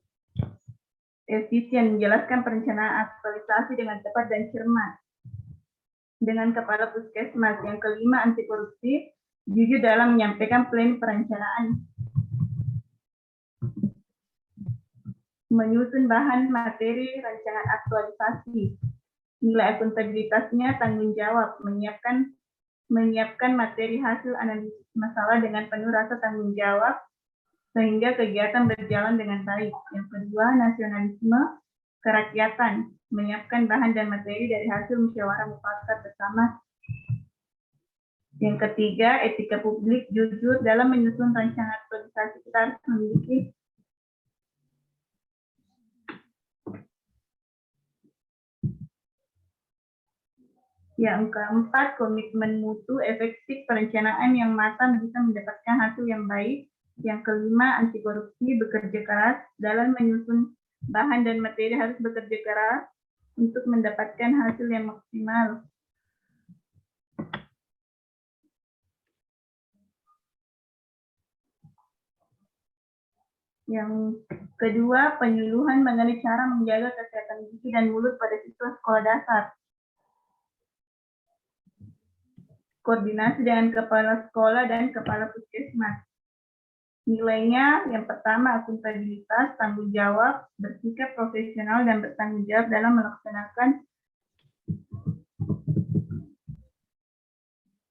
efisien, menjelaskan perencanaan aktualisasi dengan tepat dan cermat dengan kepala Puskesmas. Yang kelima, anti korupsi, jujur dalam menyampaikan plan perencanaan, menyusun bahan materi rancangan aktualisasi, nilai akuntabilitasnya tanggung jawab, menyiapkan materi hasil analisis masalah dengan penuh rasa tanggung jawab sehingga kegiatan berjalan dengan baik. Yang kedua, nasionalisme, kerakyatan, menyiapkan bahan dan materi dari hasil musyawarah mufakat bersama. Yang ketiga, etika publik, jujur dalam menyusun rancangan aktualisasi. Kita harus memiliki yang keempat, komitmen mutu, efektif, perencanaan yang matang bisa mendapatkan hasil yang baik. Yang kelima, anti korupsi, bekerja keras dalam menyusun bahan dan materi, harus bekerja keras untuk mendapatkan hasil yang maksimal. Yang kedua, penyuluhan mengenai cara menjaga kesehatan gigi dan mulut pada siswa sekolah dasar. Koordinasi dengan kepala sekolah dan kepala Puskesmas. Nilainya yang pertama, akuntabilitas, tanggung jawab, bersikap profesional dan bertanggung jawab dalam melaksanakan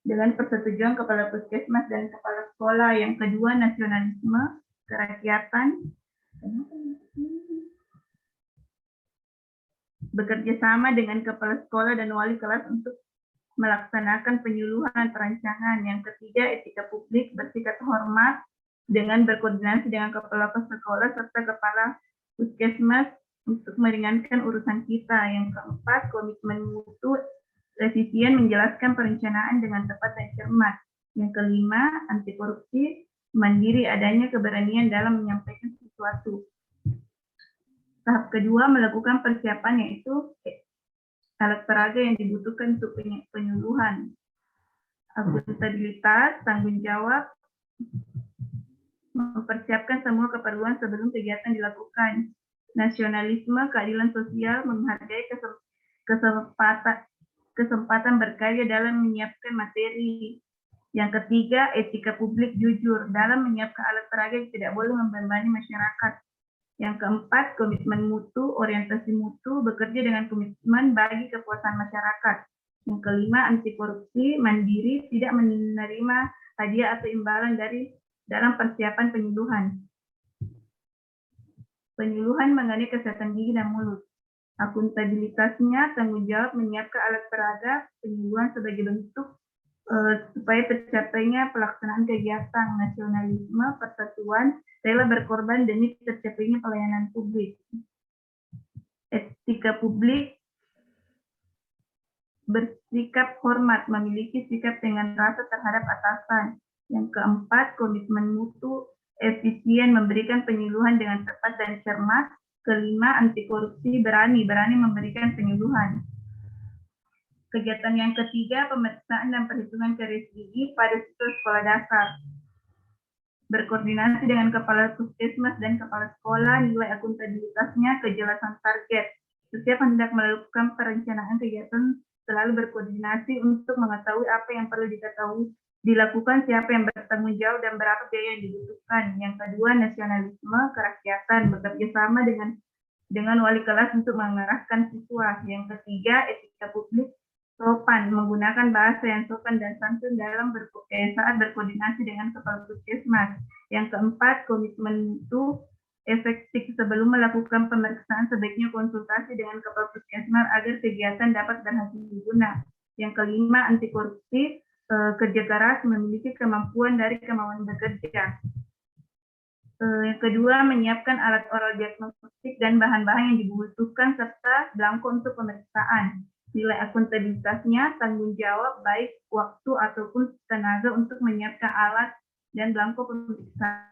dengan persetujuan kepala Puskesmas dan kepala sekolah. Yang kedua, nasionalisme, kerakyatan, bekerja sama dengan kepala sekolah dan wali kelas untuk melaksanakan penyuluhan perancangan. Yang ketiga, etika publik, bersikap hormat dengan berkoordinasi dengan kepala sekolah serta kepala Puskesmas untuk meringankan urusan kita. Yang keempat, komitmen mutu, efisien, menjelaskan perencanaan dengan tepat dan cermat. Yang kelima, anti korupsi, mandiri, adanya keberanian dalam menyampaikan sesuatu. Tahap kedua, melakukan persiapan, yaitu alat peraga yang dibutuhkan untuk penyuluhan. Akuntabilitas, tanggung jawab, mempersiapkan semua keperluan sebelum kegiatan dilakukan. Nasionalisme, keadilan sosial, menghargai kesempatan berkarya dalam menyiapkan materi. Yang ketiga, etika publik, jujur dalam menyiapkan alat peraga yang tidak boleh membebani masyarakat. Yang keempat, komitmen mutu, orientasi mutu, bekerja dengan komitmen bagi kepuasan masyarakat. Yang kelima, anti korupsi, mandiri, tidak menerima hadiah atau imbalan dalam persiapan penyuluhan. Penyuluhan mengenai kesehatan gigi dan mulut. Akuntabilitasnya, tanggung jawab menyiapkan alat peraga penyuluhan sebagai bentuk supaya tercapainya pelaksanaan kegiatan nasionalisme, persatuan, rela berkorban demi tercapainya pelayanan publik. Etika publik, bersikap hormat, memiliki sikap dengan rasa terhadap atasan. Yang keempat, komitmen mutu, efisien, memberikan penyuluhan dengan tepat dan cermat. Kelima, anti korupsi, berani memberikan penyuluhan. Kegiatan yang ketiga, pemeriksaan dan perhitungan keris gigi pada siswa sekolah dasar. Berkoordinasi dengan kepala puskesmas dan kepala sekolah, nilai akuntabilitasnya, kejelasan target. Setiap hendak melakukan perencanaan kegiatan selalu berkoordinasi untuk mengetahui apa yang perlu dilakukan, siapa yang bertanggung jawab, dan berapa biaya yang dibutuhkan. Yang kedua, nasionalisme, kerakyatan, bekerja sama dengan wali kelas untuk mengarahkan siswa. Yang ketiga, etika publik, sopan, menggunakan bahasa yang sopan dan santun dalam saat berkoordinasi dengan kepala puskesmas. Yang keempat, komitmen itu efektif. Sebelum melakukan pemeriksaan, sebaiknya konsultasi dengan kepala puskesmas agar kegiatan dapat berhasil guna. Yang kelima, anti korupsi, kerja keras, memiliki kemampuan dari kemauan bekerja. Yang kedua, menyiapkan alat oral diagnostik dan bahan-bahan yang dibutuhkan serta belangko untuk pemeriksaan. Nilai akuntabilitasnya, tanggung jawab baik waktu ataupun tenaga untuk menyiapkan alat dan belangko pemeriksaan.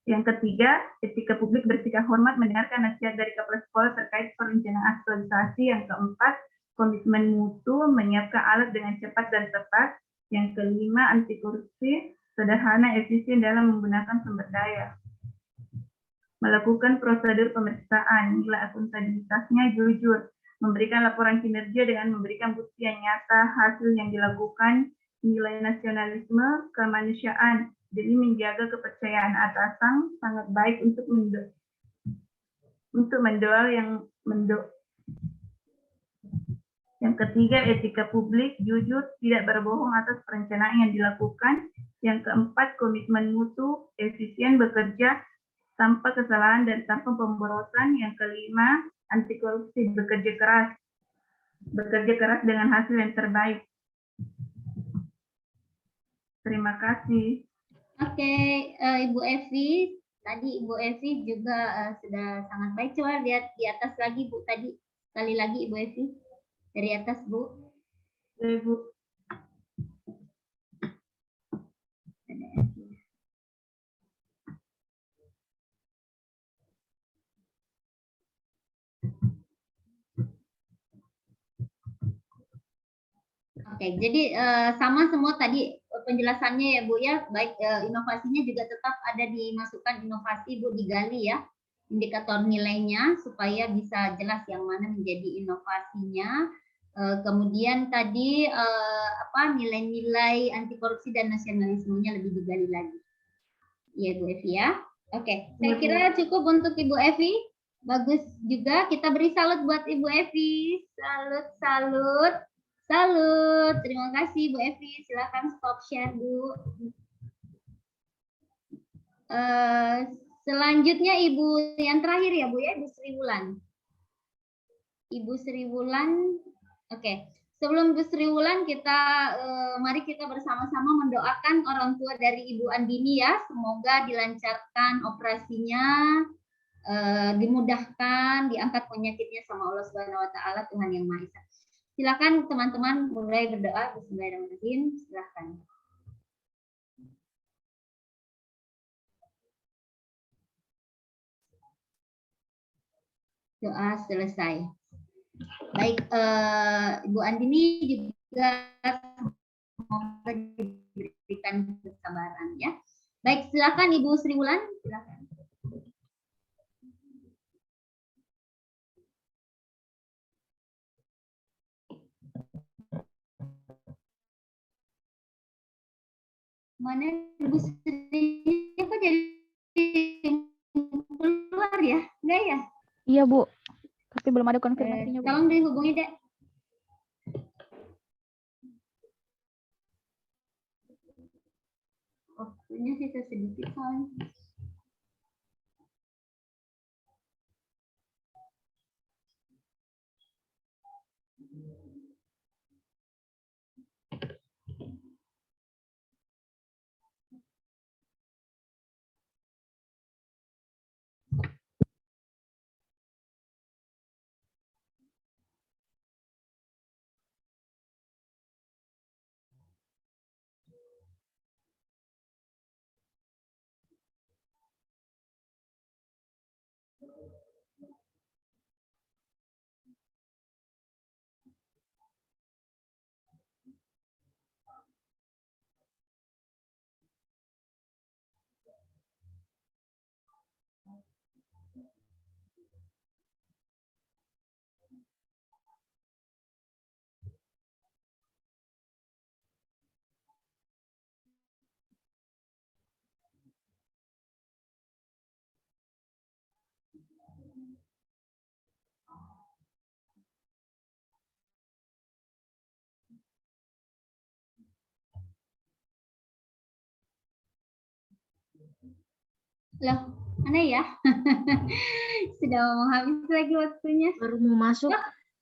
Yang ketiga, etika publik, bersikap hormat, mendengarkan nasihat dari kepala sekolah terkait perencanaan aktualisasi. Yang keempat, komitmen mutu, menyiapkan alat dengan cepat dan tepat. Yang kelima, anti korupsi, sederhana, efisien dalam menggunakan sumber daya. Melakukan prosedur pemeriksaan, nilai akuntabilitasnya jujur, memberikan laporan kinerja dengan memberikan bukti yang nyata hasil yang dilakukan. Nilai nasionalisme, kemanusiaan, jadi menjaga kepercayaan atasan, sangat baik untuk mendoal yang Yang ketiga, etika publik, jujur, tidak berbohong atas perencanaan yang dilakukan. Yang keempat, komitmen mutu, efisien, bekerja tanpa kesalahan dan tanpa pemborosan. Yang kelima, anti korupsi, bekerja keras dengan hasil yang terbaik. Terima kasih. Oke, Ibu Evi, tadi Ibu Evi juga sudah sangat baik. Coba lihat di atas lagi, Bu, tadi sekali lagi Ibu Evi. Dari atas, Bu. Ibu. Oke, jadi sama semua tadi penjelasannya ya Bu ya, baik inovasinya juga tetap ada dimasukkan inovasi Bu, digali ya indikator nilainya supaya bisa jelas yang mana menjadi inovasinya. Kemudian tadi nilai-nilai anti korupsi dan nasionalismenya lebih digali lagi. Ya Bu Evi ya. Oke, saya kira cukup untuk Ibu Evi. Bagus juga, kita beri salut buat Ibu Evi. Salut. Terima kasih Bu Evi. Silakan stop share Bu. Selanjutnya Ibu yang terakhir ya Bu ya, Ibu Sri Wulan. Ibu Sri Wulan. Oke. Sebelum Ibu Sri Wulan mari kita bersama-sama mendoakan orang tua dari Ibu Andini ya. Semoga dilancarkan operasinya, dimudahkan, diangkat penyakitnya sama Allah Subhanahu wa taala, Tuhan yang Maha Esa. Silakan teman-teman mulai berdoa. Bismillahirrahmanirrahim. Silakan. Doa selesai. Baik, Ibu Andini juga semoga diberikan kesabaran ya. Baik, silakan Ibu Sri Wulan, silakan. Mana Ibu Sri? Kok jadi keluar ya? Enggak ya? Iya Bu, tapi belum ada konfirmasinya Bu. Tolong dihubungi deh. Waktunya sisa sedikit soalnya. Loh, mana ya? Sudah mau habis lagi waktunya. Baru mau masuk.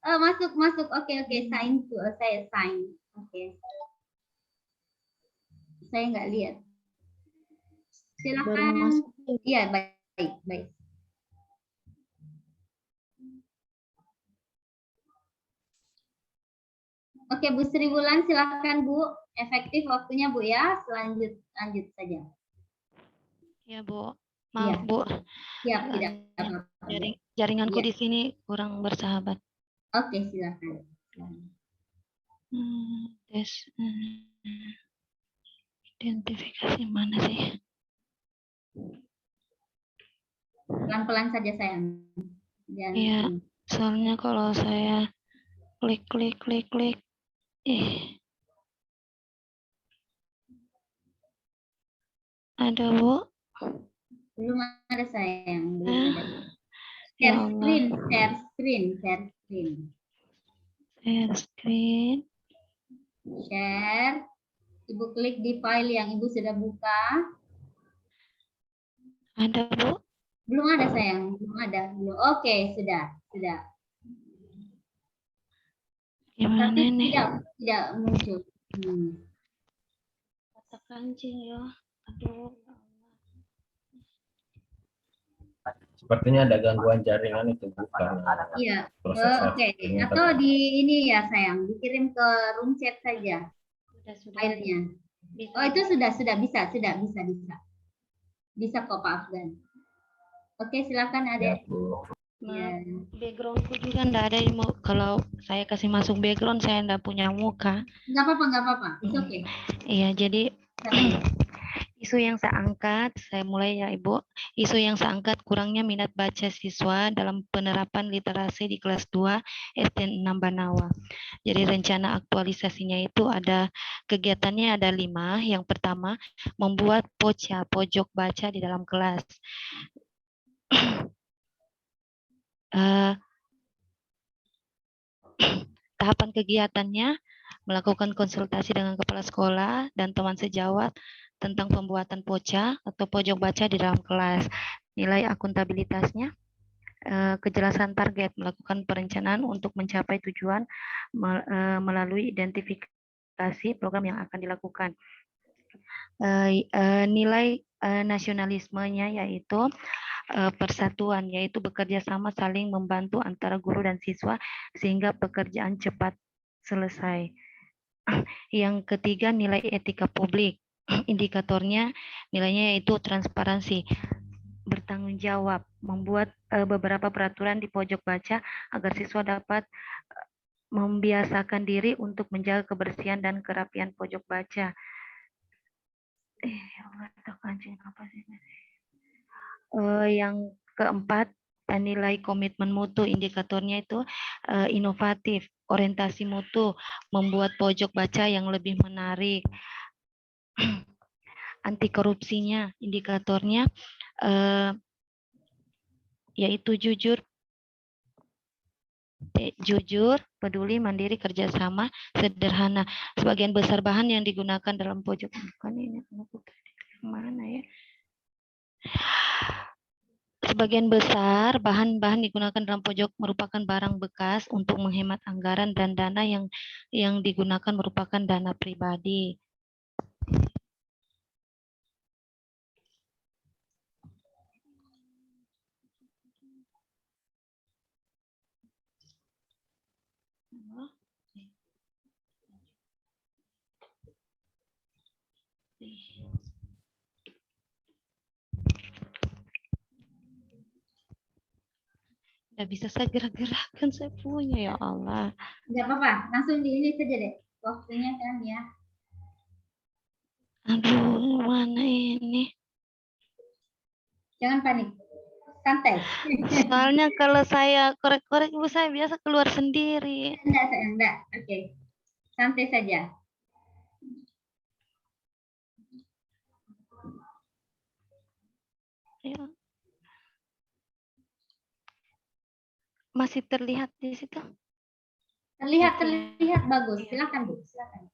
Masuk. Oke. Sign tuh. Saya sign. Oke. Saya nggak lihat. Baru mau Silakan. masuk. Iya, baik. Oke, Bu Sri Wulan, silakan Bu. Efektif waktunya Bu ya. lanjut saja. Ya Bu, maaf Iya. Bu. Siap, tidak apa-apa. Jaringanku Iya. di sini kurang bersahabat. Oke, silakan. Tes identifikasi mana sih? Pelan-pelan saja sayang. Iya, soalnya kalau saya klik. Ada Bu? Belum ada sayang, belum ada. Ya Share Allah. screen. Share. Ibu klik di file yang Ibu sudah buka. Ada Bu? Belum ada sayang, belum ada. Oke, sudah. Gimana Tapi nih? tidak muncul. Kata kancing ya. Aduh. Sepertinya ada gangguan jaringan itu bukan. Iya. proses Oke. settingnya Atau tadi. di ini ya sayang, dikirim ke room chat saja Sudah. filenya. Bisa. Oh, itu sudah bisa. Bisa kok Pak Afgan. Oke, silakan Ya, Adek. Bu. Ya. Backgroundku juga enggak ada. Kalau saya kasih masuk background, saya enggak punya muka. Nggak apa-apa. It's okay. Iya, jadi Silakan. isu yang saya angkat, saya mulai ya Ibu. Isu yang saya angkat kurangnya minat baca siswa dalam penerapan literasi di kelas 2 SD 6 Banawa. Jadi rencana aktualisasinya itu ada kegiatannya ada 5. Yang pertama, membuat POCA, pojok baca di dalam kelas. Tahapan kegiatannya melakukan konsultasi dengan kepala sekolah dan teman sejawat tentang pembuatan POCA atau pojok baca di dalam kelas. Nilai akuntabilitasnya, kejelasan target, melakukan perencanaan untuk mencapai tujuan melalui identifikasi program yang akan dilakukan. Nilai nasionalismenya yaitu persatuan, yaitu bekerja sama saling membantu antara guru dan siswa sehingga pekerjaan cepat selesai. Yang ketiga, nilai etika publik. Indikatornya nilainya yaitu transparansi, bertanggung jawab, membuat beberapa peraturan di pojok baca agar siswa dapat membiasakan diri untuk menjaga kebersihan dan kerapian pojok baca. Yang keempat, nilai komitmen mutu. Indikatornya itu inovatif, orientasi mutu, membuat pojok baca yang lebih menarik. Anti korupsinya, indikatornya yaitu jujur, peduli, mandiri, kerjasama, sederhana. Sebagian besar bahan yang digunakan dalam pojok mana ya? Sebagian besar bahan-bahan digunakan dalam pojok merupakan barang bekas untuk menghemat anggaran dan dana yang digunakan merupakan dana pribadi. Nggak bisa saya gerak-gerakkan, saya punya, ya Allah. Nggak apa-apa, langsung di ini saja deh. Waktunya kan ya. Aduh, mana ini? Jangan panik. Santai. Soalnya kalau saya korek-korek Ibu, saya biasa keluar sendiri. Enggak. Oke. Santai saja. Ya. Masih terlihat di situ? Terlihat bagus. Silakan Bu, silakan.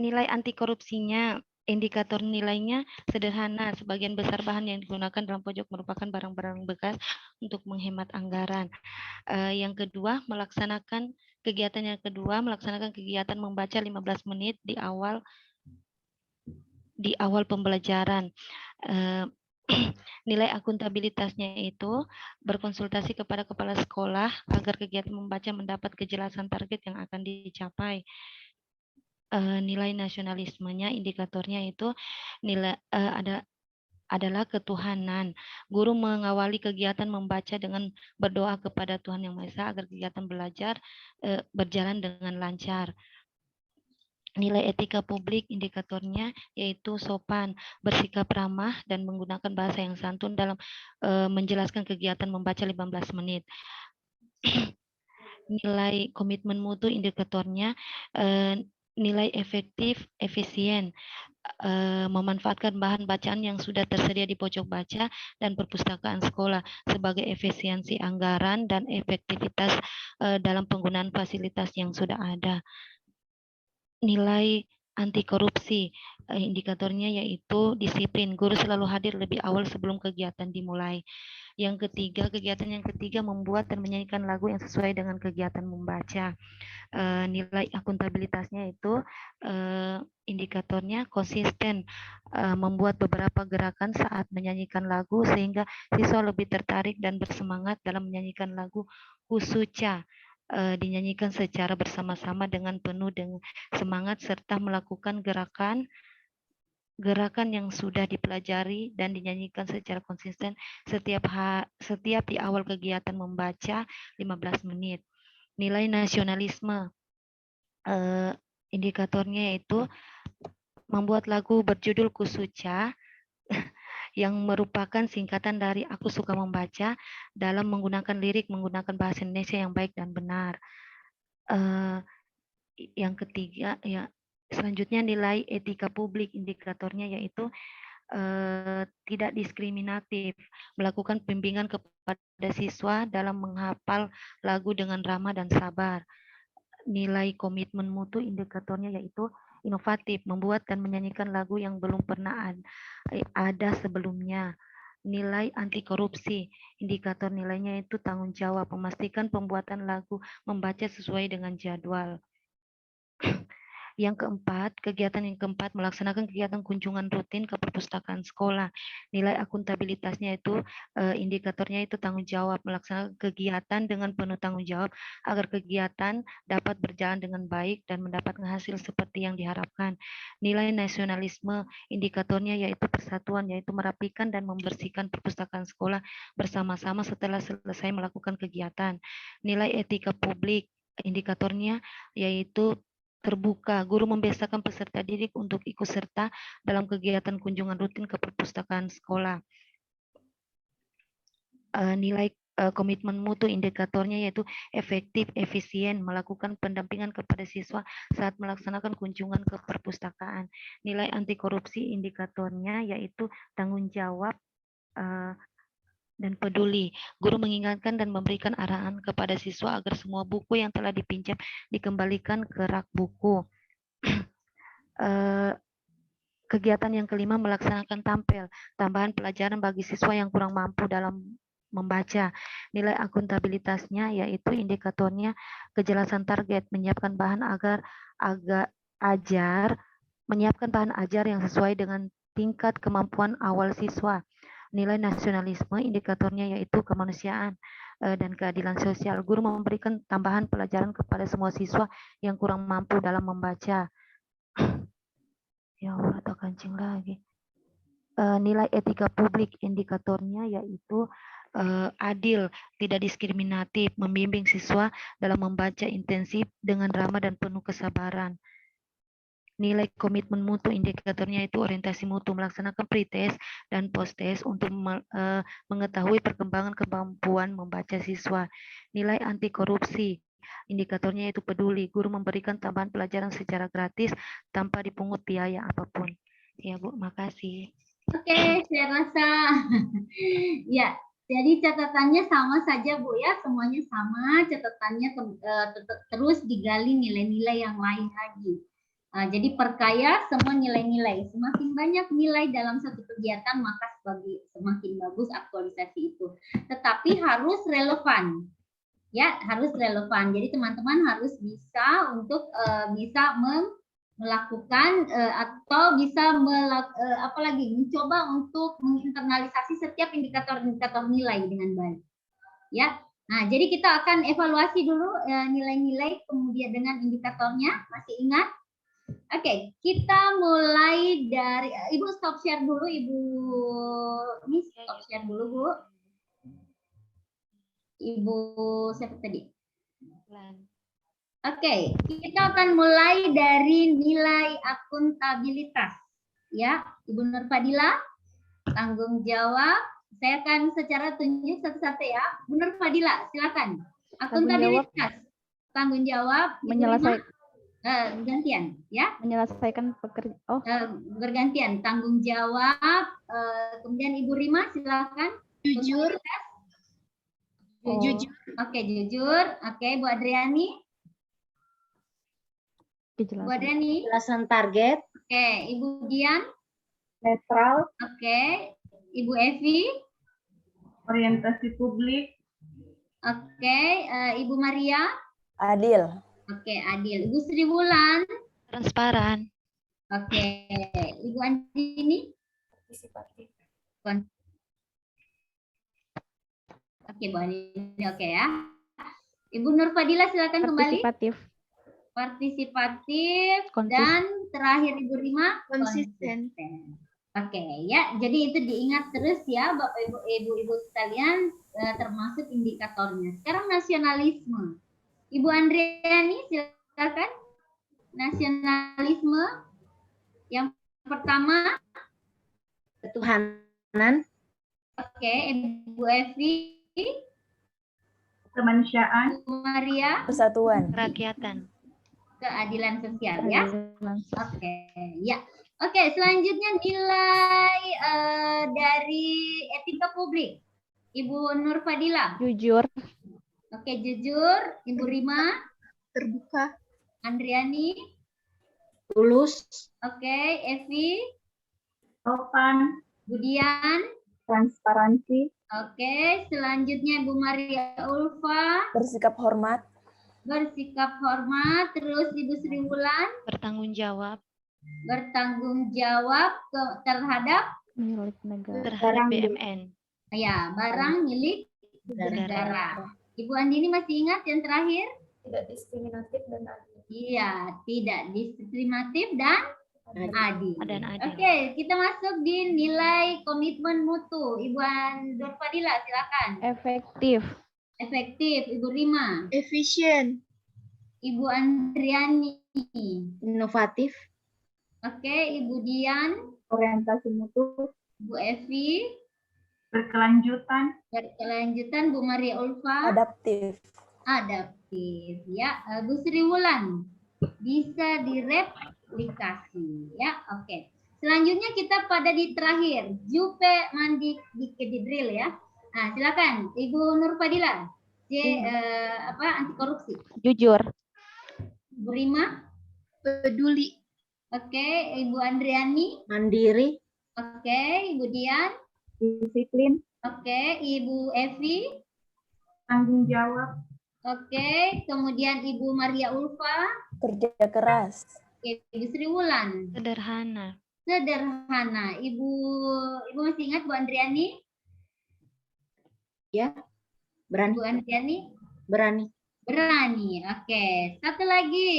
Nilai anti korupsinya, indikator nilainya sederhana. Sebagian besar bahan yang digunakan dalam pojok merupakan barang-barang bekas untuk menghemat anggaran. Yang kedua, melaksanakan kegiatan membaca 15 menit di awal pembelajaran. Nilai akuntabilitasnya itu berkonsultasi kepada kepala sekolah agar kegiatan membaca mendapat kejelasan target yang akan dicapai. Nilai nasionalismenya, indikatornya itu adalah ketuhanan. Guru mengawali kegiatan membaca dengan berdoa kepada Tuhan Yang Maha Esa agar kegiatan belajar berjalan dengan lancar. Nilai etika publik, indikatornya yaitu sopan, bersikap ramah, dan menggunakan bahasa yang santun dalam menjelaskan kegiatan membaca 15 menit. Nilai komitmen mutu, indikatornya nilai efektif, efisien, memanfaatkan bahan bacaan yang sudah tersedia di pojok baca dan perpustakaan sekolah sebagai efisiensi anggaran dan efektivitas dalam penggunaan fasilitas yang sudah ada. Nilai anti korupsi, indikatornya yaitu disiplin. Guru selalu hadir lebih awal sebelum kegiatan dimulai. Kegiatan yang ketiga membuat dan menyanyikan lagu yang sesuai dengan kegiatan membaca. Nilai akuntabilitasnya itu indikatornya konsisten, membuat beberapa gerakan saat menyanyikan lagu sehingga siswa lebih tertarik dan bersemangat dalam menyanyikan lagu Kusuca. Dinyanyikan secara bersama-sama dengan penuh dengan semangat serta melakukan gerakan yang sudah dipelajari dan dinyanyikan secara konsisten setiap di awal kegiatan membaca 15 menit. Nilai nasionalisme, indikatornya yaitu membuat lagu berjudul Kusuca yang merupakan singkatan dari Aku Suka Membaca dalam menggunakan lirik menggunakan bahasa Indonesia yang baik dan benar. Yang ketiga, selanjutnya nilai etika publik, indikatornya yaitu tidak diskriminatif, melakukan bimbingan kepada siswa dalam menghafal lagu dengan ramah dan sabar. Nilai komitmen mutu, indikatornya yaitu inovatif, membuat dan menyanyikan lagu yang belum pernah ada sebelumnya. Nilai anti korupsi, indikator nilainya itu tanggung jawab, memastikan pembuatan lagu membaca sesuai dengan jadwal. Kegiatan yang keempat, melaksanakan kegiatan kunjungan rutin ke perpustakaan sekolah. Nilai akuntabilitasnya itu, indikatornya itu tanggung jawab, melaksanakan kegiatan dengan penuh tanggung jawab agar kegiatan dapat berjalan dengan baik dan mendapatkan hasil seperti yang diharapkan. Nilai nasionalisme, indikatornya yaitu persatuan, yaitu merapikan dan membersihkan perpustakaan sekolah bersama-sama setelah selesai melakukan kegiatan. Nilai etika publik, indikatornya yaitu terbuka. Guru membiasakan peserta didik untuk ikut serta dalam kegiatan kunjungan rutin ke perpustakaan sekolah. Nilai komitmen mutu, indikatornya yaitu efektif, efisien, melakukan pendampingan kepada siswa saat melaksanakan kunjungan ke perpustakaan. Nilai anti korupsi, indikatornya yaitu tanggung jawab dan peduli. Guru mengingatkan dan memberikan arahan kepada siswa agar semua buku yang telah dipinjam dikembalikan ke rak buku. Kegiatan yang kelima, melaksanakan tambahan pelajaran bagi siswa yang kurang mampu dalam membaca. Nilai akuntabilitasnya yaitu indikatornya kejelasan target, menyiapkan bahan ajar yang sesuai dengan tingkat kemampuan awal siswa. Nilai nasionalisme, indikatornya yaitu kemanusiaan dan keadilan sosial. Guru memberikan tambahan pelajaran kepada semua siswa yang kurang mampu dalam membaca. Ya Allah, atau kancing lagi. Nilai etika publik, indikatornya yaitu adil, tidak diskriminatif, membimbing siswa dalam membaca intensif dengan ramah dan penuh kesabaran. Nilai komitmen mutu, indikatornya itu orientasi mutu, melaksanakan pretest dan post-test untuk mengetahui perkembangan kemampuan membaca siswa. Nilai anti korupsi, indikatornya itu peduli. Guru memberikan tambahan pelajaran secara gratis tanpa dipungut biaya apapun. Ya Bu, makasih. Oke, saya rasa ya. Jadi catatannya sama saja Bu ya, semuanya sama. Catatannya terus digali nilai-nilai yang lain lagi. Jadi perkaya semua nilai-nilai. Semakin banyak nilai dalam satu kegiatan, maka semakin bagus aktualisasi itu. Tetapi harus relevan. Ya, harus relevan. Jadi teman-teman harus bisa untuk bisa melakukan atau bisa mencoba untuk menginternalisasi setiap indikator-indikator nilai dengan baik. Ya. Nah, jadi kita akan evaluasi dulu nilai-nilai kemudian dengan indikatornya. Masih ingat? Oke, kita mulai dari Ibu stop share dulu, Ibu. Ini stop share dulu, Bu. Ibu siapa tadi? Oke, kita akan mulai dari nilai akuntabilitas. Ya, Ibu Nur Fadila, tanggung jawab. Saya akan secara tunjuk satu-satu ya. Bu Nur Fadila, silakan. Akuntabilitas. Tanggung jawab. Menyelesaikan. Gantian ya, menyelesaikan pekerjaan bergantian tanggung jawab. Kemudian Ibu Rima silakan. Jujur. Jujur. Oke, jujur. Oke, Bu Adriani. Bu Adriani. Jelasan target. Oke, Ibu Dian. Netral. Oke, Ibu Evi. Orientasi publik. Oke, Ibu Maria. Adil. Oke, adil. Ibu Sri Wulan. Transparan. Oke, Ibu Andini. Partisipatif. Oke, Bu Andini. Oke ya. Ibu Nur Fadila silakan kembali. Partisipatif. Dan terakhir Ibu Rima. Konsisten. Oke ya, jadi itu diingat terus ya Bapak Ibu sekalian, termasuk indikatornya. Sekarang nasionalisme. Ibu Andriani silakan. Nasionalisme yang pertama. Ketuhanan. Oke, Ibu Evi. Kemanusiaan. Ibu Maria. Persatuan. Kerakyatan. Keadilan sosial ya. Oke, ya. Oke, selanjutnya nilai dari etika publik. Ibu Nur Fadila. Jujur. Oke, jujur. Ibu Rima. Terbuka. Andriani. Tulus. Oke, Evi. Sopan. Budian. Transparansi. Oke, selanjutnya Ibu Maria Ulfa. Bersikap hormat. Bersikap hormat. Terus Ibu Sri Wulan. Bertanggung jawab. Bertanggung jawab terhadap Milik negara. Terhadap BMN. Ya, barang milik negara. Ibu Andini masih ingat yang terakhir? Tidak diskriminatif dan adil. Iya, tidak diskriminatif dan adil. Dan adil. Oke, kita masuk di nilai komitmen mutu. Ibu Nur Fadila, silakan. Efektif. Efektif, Ibu Rima. Efisien. Ibu Andriani. Inovatif. Oke, Ibu Dian. Orientasi mutu. Bu Evi. Berkelanjutan. Berkelanjutan, Bu Maria Ulfa. Adaptif. Adaptif, ya. Bu Sri Wulan. Bisa direplikasi, ya. Oke. Selanjutnya kita pada di terakhir. Jupe mandi di drill ya. Nah, silakan Ibu Nur Fadila. Anti korupsi. Jujur. Bu Rima. Peduli. Oke, Ibu Andriani. Mandiri. Oke, Ibu Dian. Disiplin. Oke, Ibu Evi. Tanggung jawab. Oke, kemudian Ibu Maria Ulfa. Kerja keras. Oke, Ibu Sri Wulan. Sederhana. Sederhana. Ibu masih ingat Bu Andriani? Ya. Berani. Bu Andriani? Berani. Berani. Oke. Satu lagi.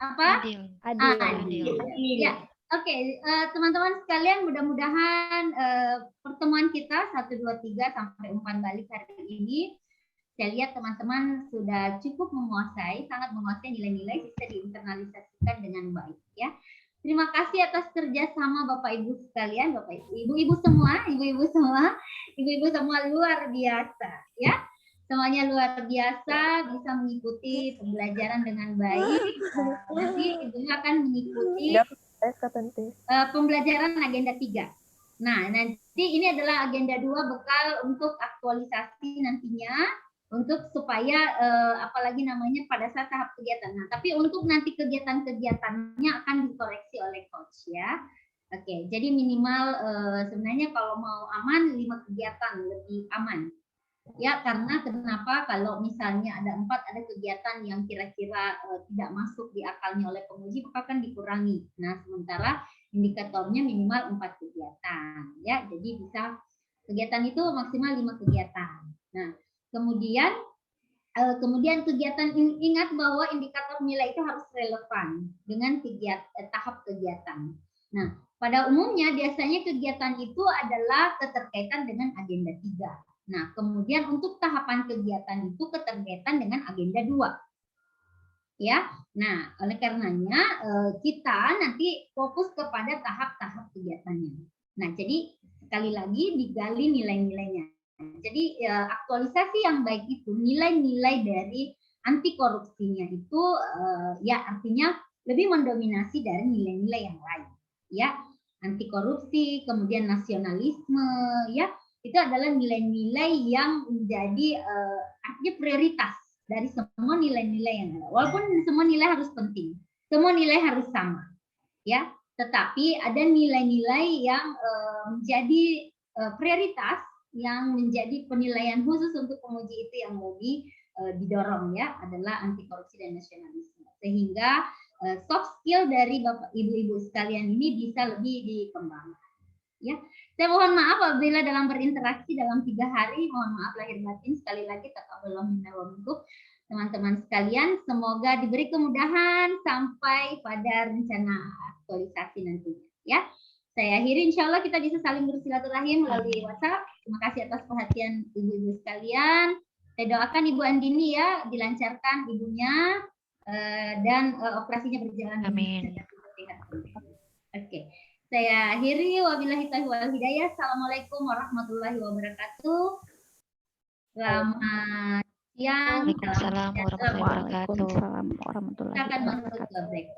Apa? Adil. Adil. Ya. Oke, teman-teman sekalian, mudah-mudahan pertemuan kita 1, 2, 3 sampai umpan balik hari ini, saya lihat teman-teman sudah cukup menguasai, sangat menguasai nilai-nilai, bisa diinternalisasikan dengan baik ya. Terima kasih atas kerjasama Bapak Ibu sekalian, Bapak Ibu semua, ibu-ibu semua luar biasa ya. Semuanya luar biasa, bisa mengikuti pembelajaran dengan baik. Nanti ibunya akan mengikuti pembelajaran agenda 3. Nah, nanti ini adalah agenda 2 bekal untuk aktualisasi nantinya untuk supaya apalagi namanya pada saat tahap kegiatan. Nah, tapi untuk nanti kegiatan-kegiatannya akan dikoreksi oleh coach ya. Oke, jadi minimal sebenarnya kalau mau aman 5 kegiatan lebih aman. Ya, karena kenapa kalau misalnya ada 4 ada kegiatan yang kira-kira tidak masuk di akalnya oleh penguji maka akan dikurangi. Nah, sementara indikatornya minimal 4 kegiatan ya. Jadi bisa kegiatan itu maksimal 5 kegiatan. Nah, kemudian kegiatan ingat bahwa indikator nilai itu harus relevan dengan tahap kegiatan. Nah, pada umumnya biasanya kegiatan itu adalah keterkaitan dengan agenda 3. Nah, kemudian untuk tahapan kegiatan itu keterkaitan dengan agenda 2. Ya. Nah, oleh karenanya kita nanti fokus kepada tahap-tahap kegiatannya. Nah, jadi sekali lagi digali nilai-nilainya. Jadi aktualisasi yang baik itu nilai-nilai dari anti korupsinya itu ya artinya lebih mendominasi dari nilai-nilai yang lain. Ya, anti korupsi, kemudian nasionalisme, ya itu adalah nilai-nilai yang menjadi artinya prioritas dari semua nilai-nilai yang ada. Walaupun semua nilai harus penting, semua nilai harus sama, ya. Tetapi ada nilai-nilai yang menjadi prioritas, yang menjadi penilaian khusus untuk penguji itu yang lebih didorong ya adalah anti korupsi dan nasionalisme. Sehingga soft skill dari Bapak Ibu-ibu sekalian ini bisa lebih dikembangkan. Ya, saya mohon maaf apabila dalam berinteraksi dalam 3 hari, mohon maaf lahir batin sekali lagi taqabbalallahu minna wa minkum teman-teman sekalian, semoga diberi kemudahan sampai pada rencana aktualisasi nantinya. Ya, saya akhiri, insya Allah kita bisa saling bersilaturahim melalui WhatsApp. Terima kasih atas perhatian ibu-ibu sekalian. Saya doakan Ibu Andini ya dilancarkan ibunya dan operasinya berjalan. Amin. Oke. Saya akhiri, wabillahi taufiq wal hidayah. Assalamualaikum warahmatullahi wabarakatuh. Selamat siang. Waalaikumsalam warahmatullahi wabarakatuh. Kita akan masuk ke break.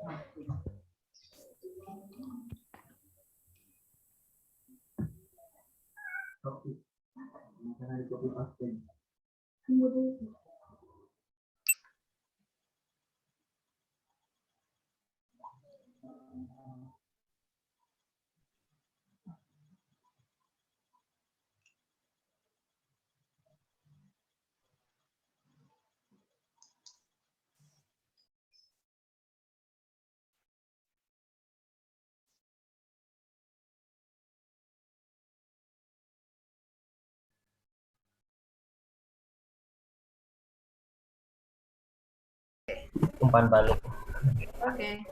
Umpan balik. Oke.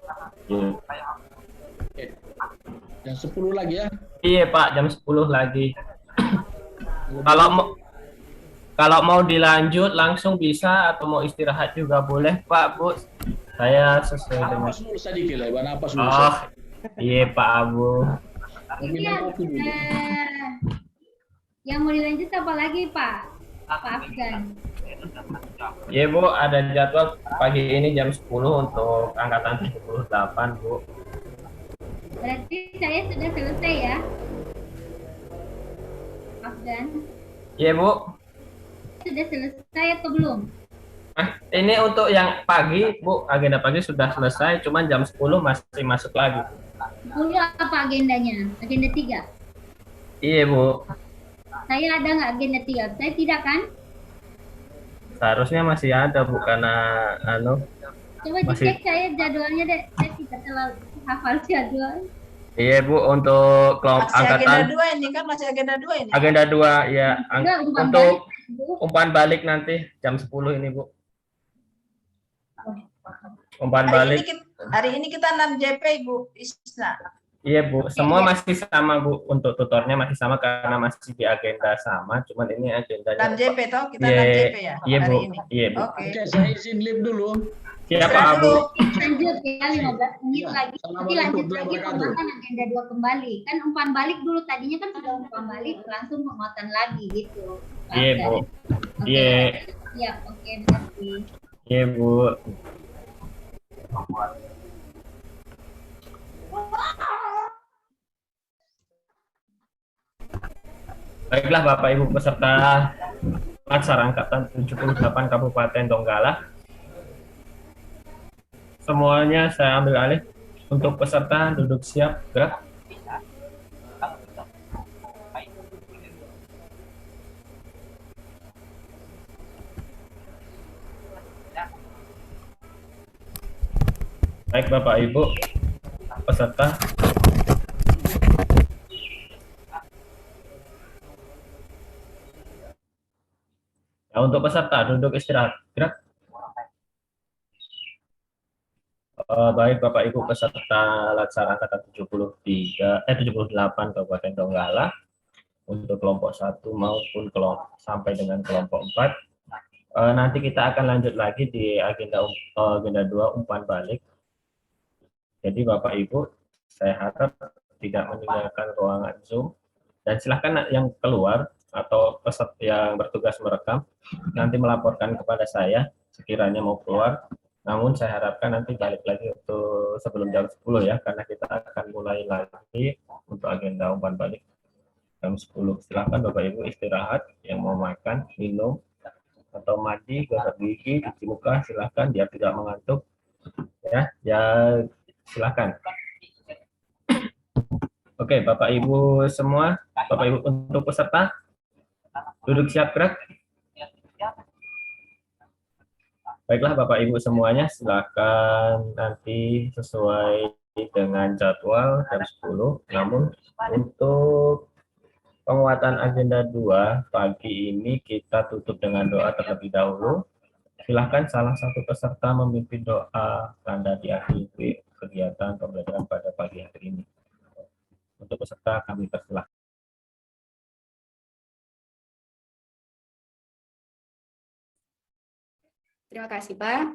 Jam 10 lagi ya? Iya Pak, jam 10 lagi. Kalau mau dilanjut langsung bisa atau mau istirahat juga boleh Pak, Bu. Saya sesuai dengan. Napas dulu sedikit lah, napas dulu. Oh, iya Pak Abu. Yang mau dilanjut apa lagi Pak? Pak Afgan. Iya Bu, ada jadwal pagi ini jam 10 untuk angkatan 78 Bu. Berarti saya sudah selesai ya? Afgan. Iya Bu. Sudah selesai atau belum? Ini untuk yang pagi Bu, agenda pagi sudah selesai, cuman jam 10 masih masuk lagi. 10 apa agendanya? Agenda 3? Iya Bu. Saya ada nggak agenda 3? Saya tidak kan? Seharusnya masih ada Bu, karena Coba dicek saya jadwalnya deh, saya tidak terlalu hafal jadwal. Iya Bu, untuk kelompok angkatan. Agenda 2 ini kan masih agenda 2 ini. Agenda 2 ya. Untuk balik, umpan balik nanti jam 10 ini Bu. Umpan balik. Hari ini kita 6 JP Ibu Isna. Iya Bu, semua masih sama Bu, untuk tutornya masih sama karena masih di agenda sama, cuman ini agendanya 6 JP toh, kita 6 JP ya iya, hari Bu. ini. Iya Bu. Oke, saya izin live dulu. Siapa Abu? Lanjut ya 15 menit lagi. Nanti lanjut lagi pembahasan agenda 2 kembali. Kan umpan balik dulu, tadinya kan sudah umpan balik langsung penguatan lagi gitu. Iya Bu. Iya. Iya, oke, berarti. Iya Bu. Baiklah Bapak Ibu peserta Latsar Angkatan 78 Kabupaten Donggala. Semuanya saya ambil alih. Untuk peserta duduk siap, gerak. Baik Bapak Ibu peserta. Nah, untuk peserta duduk istirahat, gerak. Baik Bapak Ibu peserta Latsar Angkatan 78 Kabupaten Donggala untuk kelompok 1 maupun sampai dengan kelompok 4. Nanti kita akan lanjut lagi di agenda 2 umpan balik. Jadi Bapak Ibu, saya harap tidak meninggalkan ruangan Zoom dan silahkan yang keluar atau peserta yang bertugas merekam nanti melaporkan kepada saya sekiranya mau keluar. Namun saya harapkan nanti balik lagi untuk sebelum jam 10 ya, karena kita akan mulai lagi untuk agenda umpan balik jam 10. Silahkan Bapak Ibu istirahat, yang mau makan, minum, atau mandi, gosok gigi, cuci muka, silahkan biar tidak mengantuk. Ya silahkan. Oke, Bapak Ibu semua, Bapak Ibu untuk peserta, duduk siap gerak. Baiklah Bapak Ibu semuanya, silakan nanti sesuai dengan jadwal jam 10. Namun untuk penguatan agenda 2 pagi ini kita tutup dengan doa terlebih dahulu. Silahkan salah satu peserta memimpin doa tanda diakhiri kegiatan pembelajaran pada pagi hari ini. Untuk peserta kami persilahkan. Terima kasih Pak.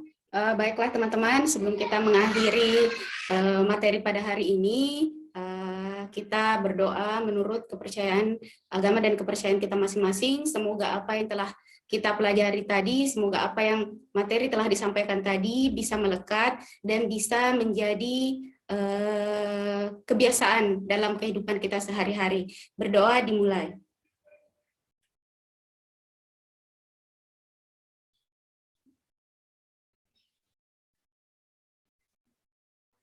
Baiklah teman-teman, sebelum kita mengakhiri materi pada hari ini, kita berdoa menurut kepercayaan agama dan kepercayaan kita masing-masing. Semoga apa yang telah kita pelajari tadi, semoga apa yang materi telah disampaikan tadi bisa melekat dan bisa menjadi kebiasaan dalam kehidupan kita sehari-hari. Berdoa dimulai.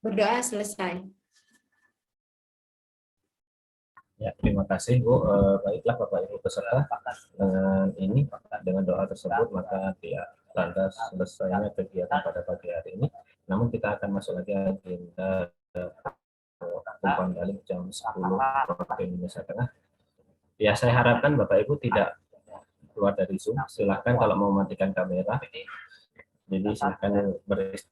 Berdoa selesai. Ya, terima kasih Bu. Baiklah Bapak Ibu peserta, dengan doa tersebut maka tanda selesainya kegiatan pada pagi hari ini. Namun kita akan masuk lagi agenda umpan balik jam 10 waktu Indonesia Tengah. Ya, saya harapkan Bapak Ibu tidak keluar dari Zoom. Silahkan kalau mau matikan kamera. Jadi silahkan beristirahat.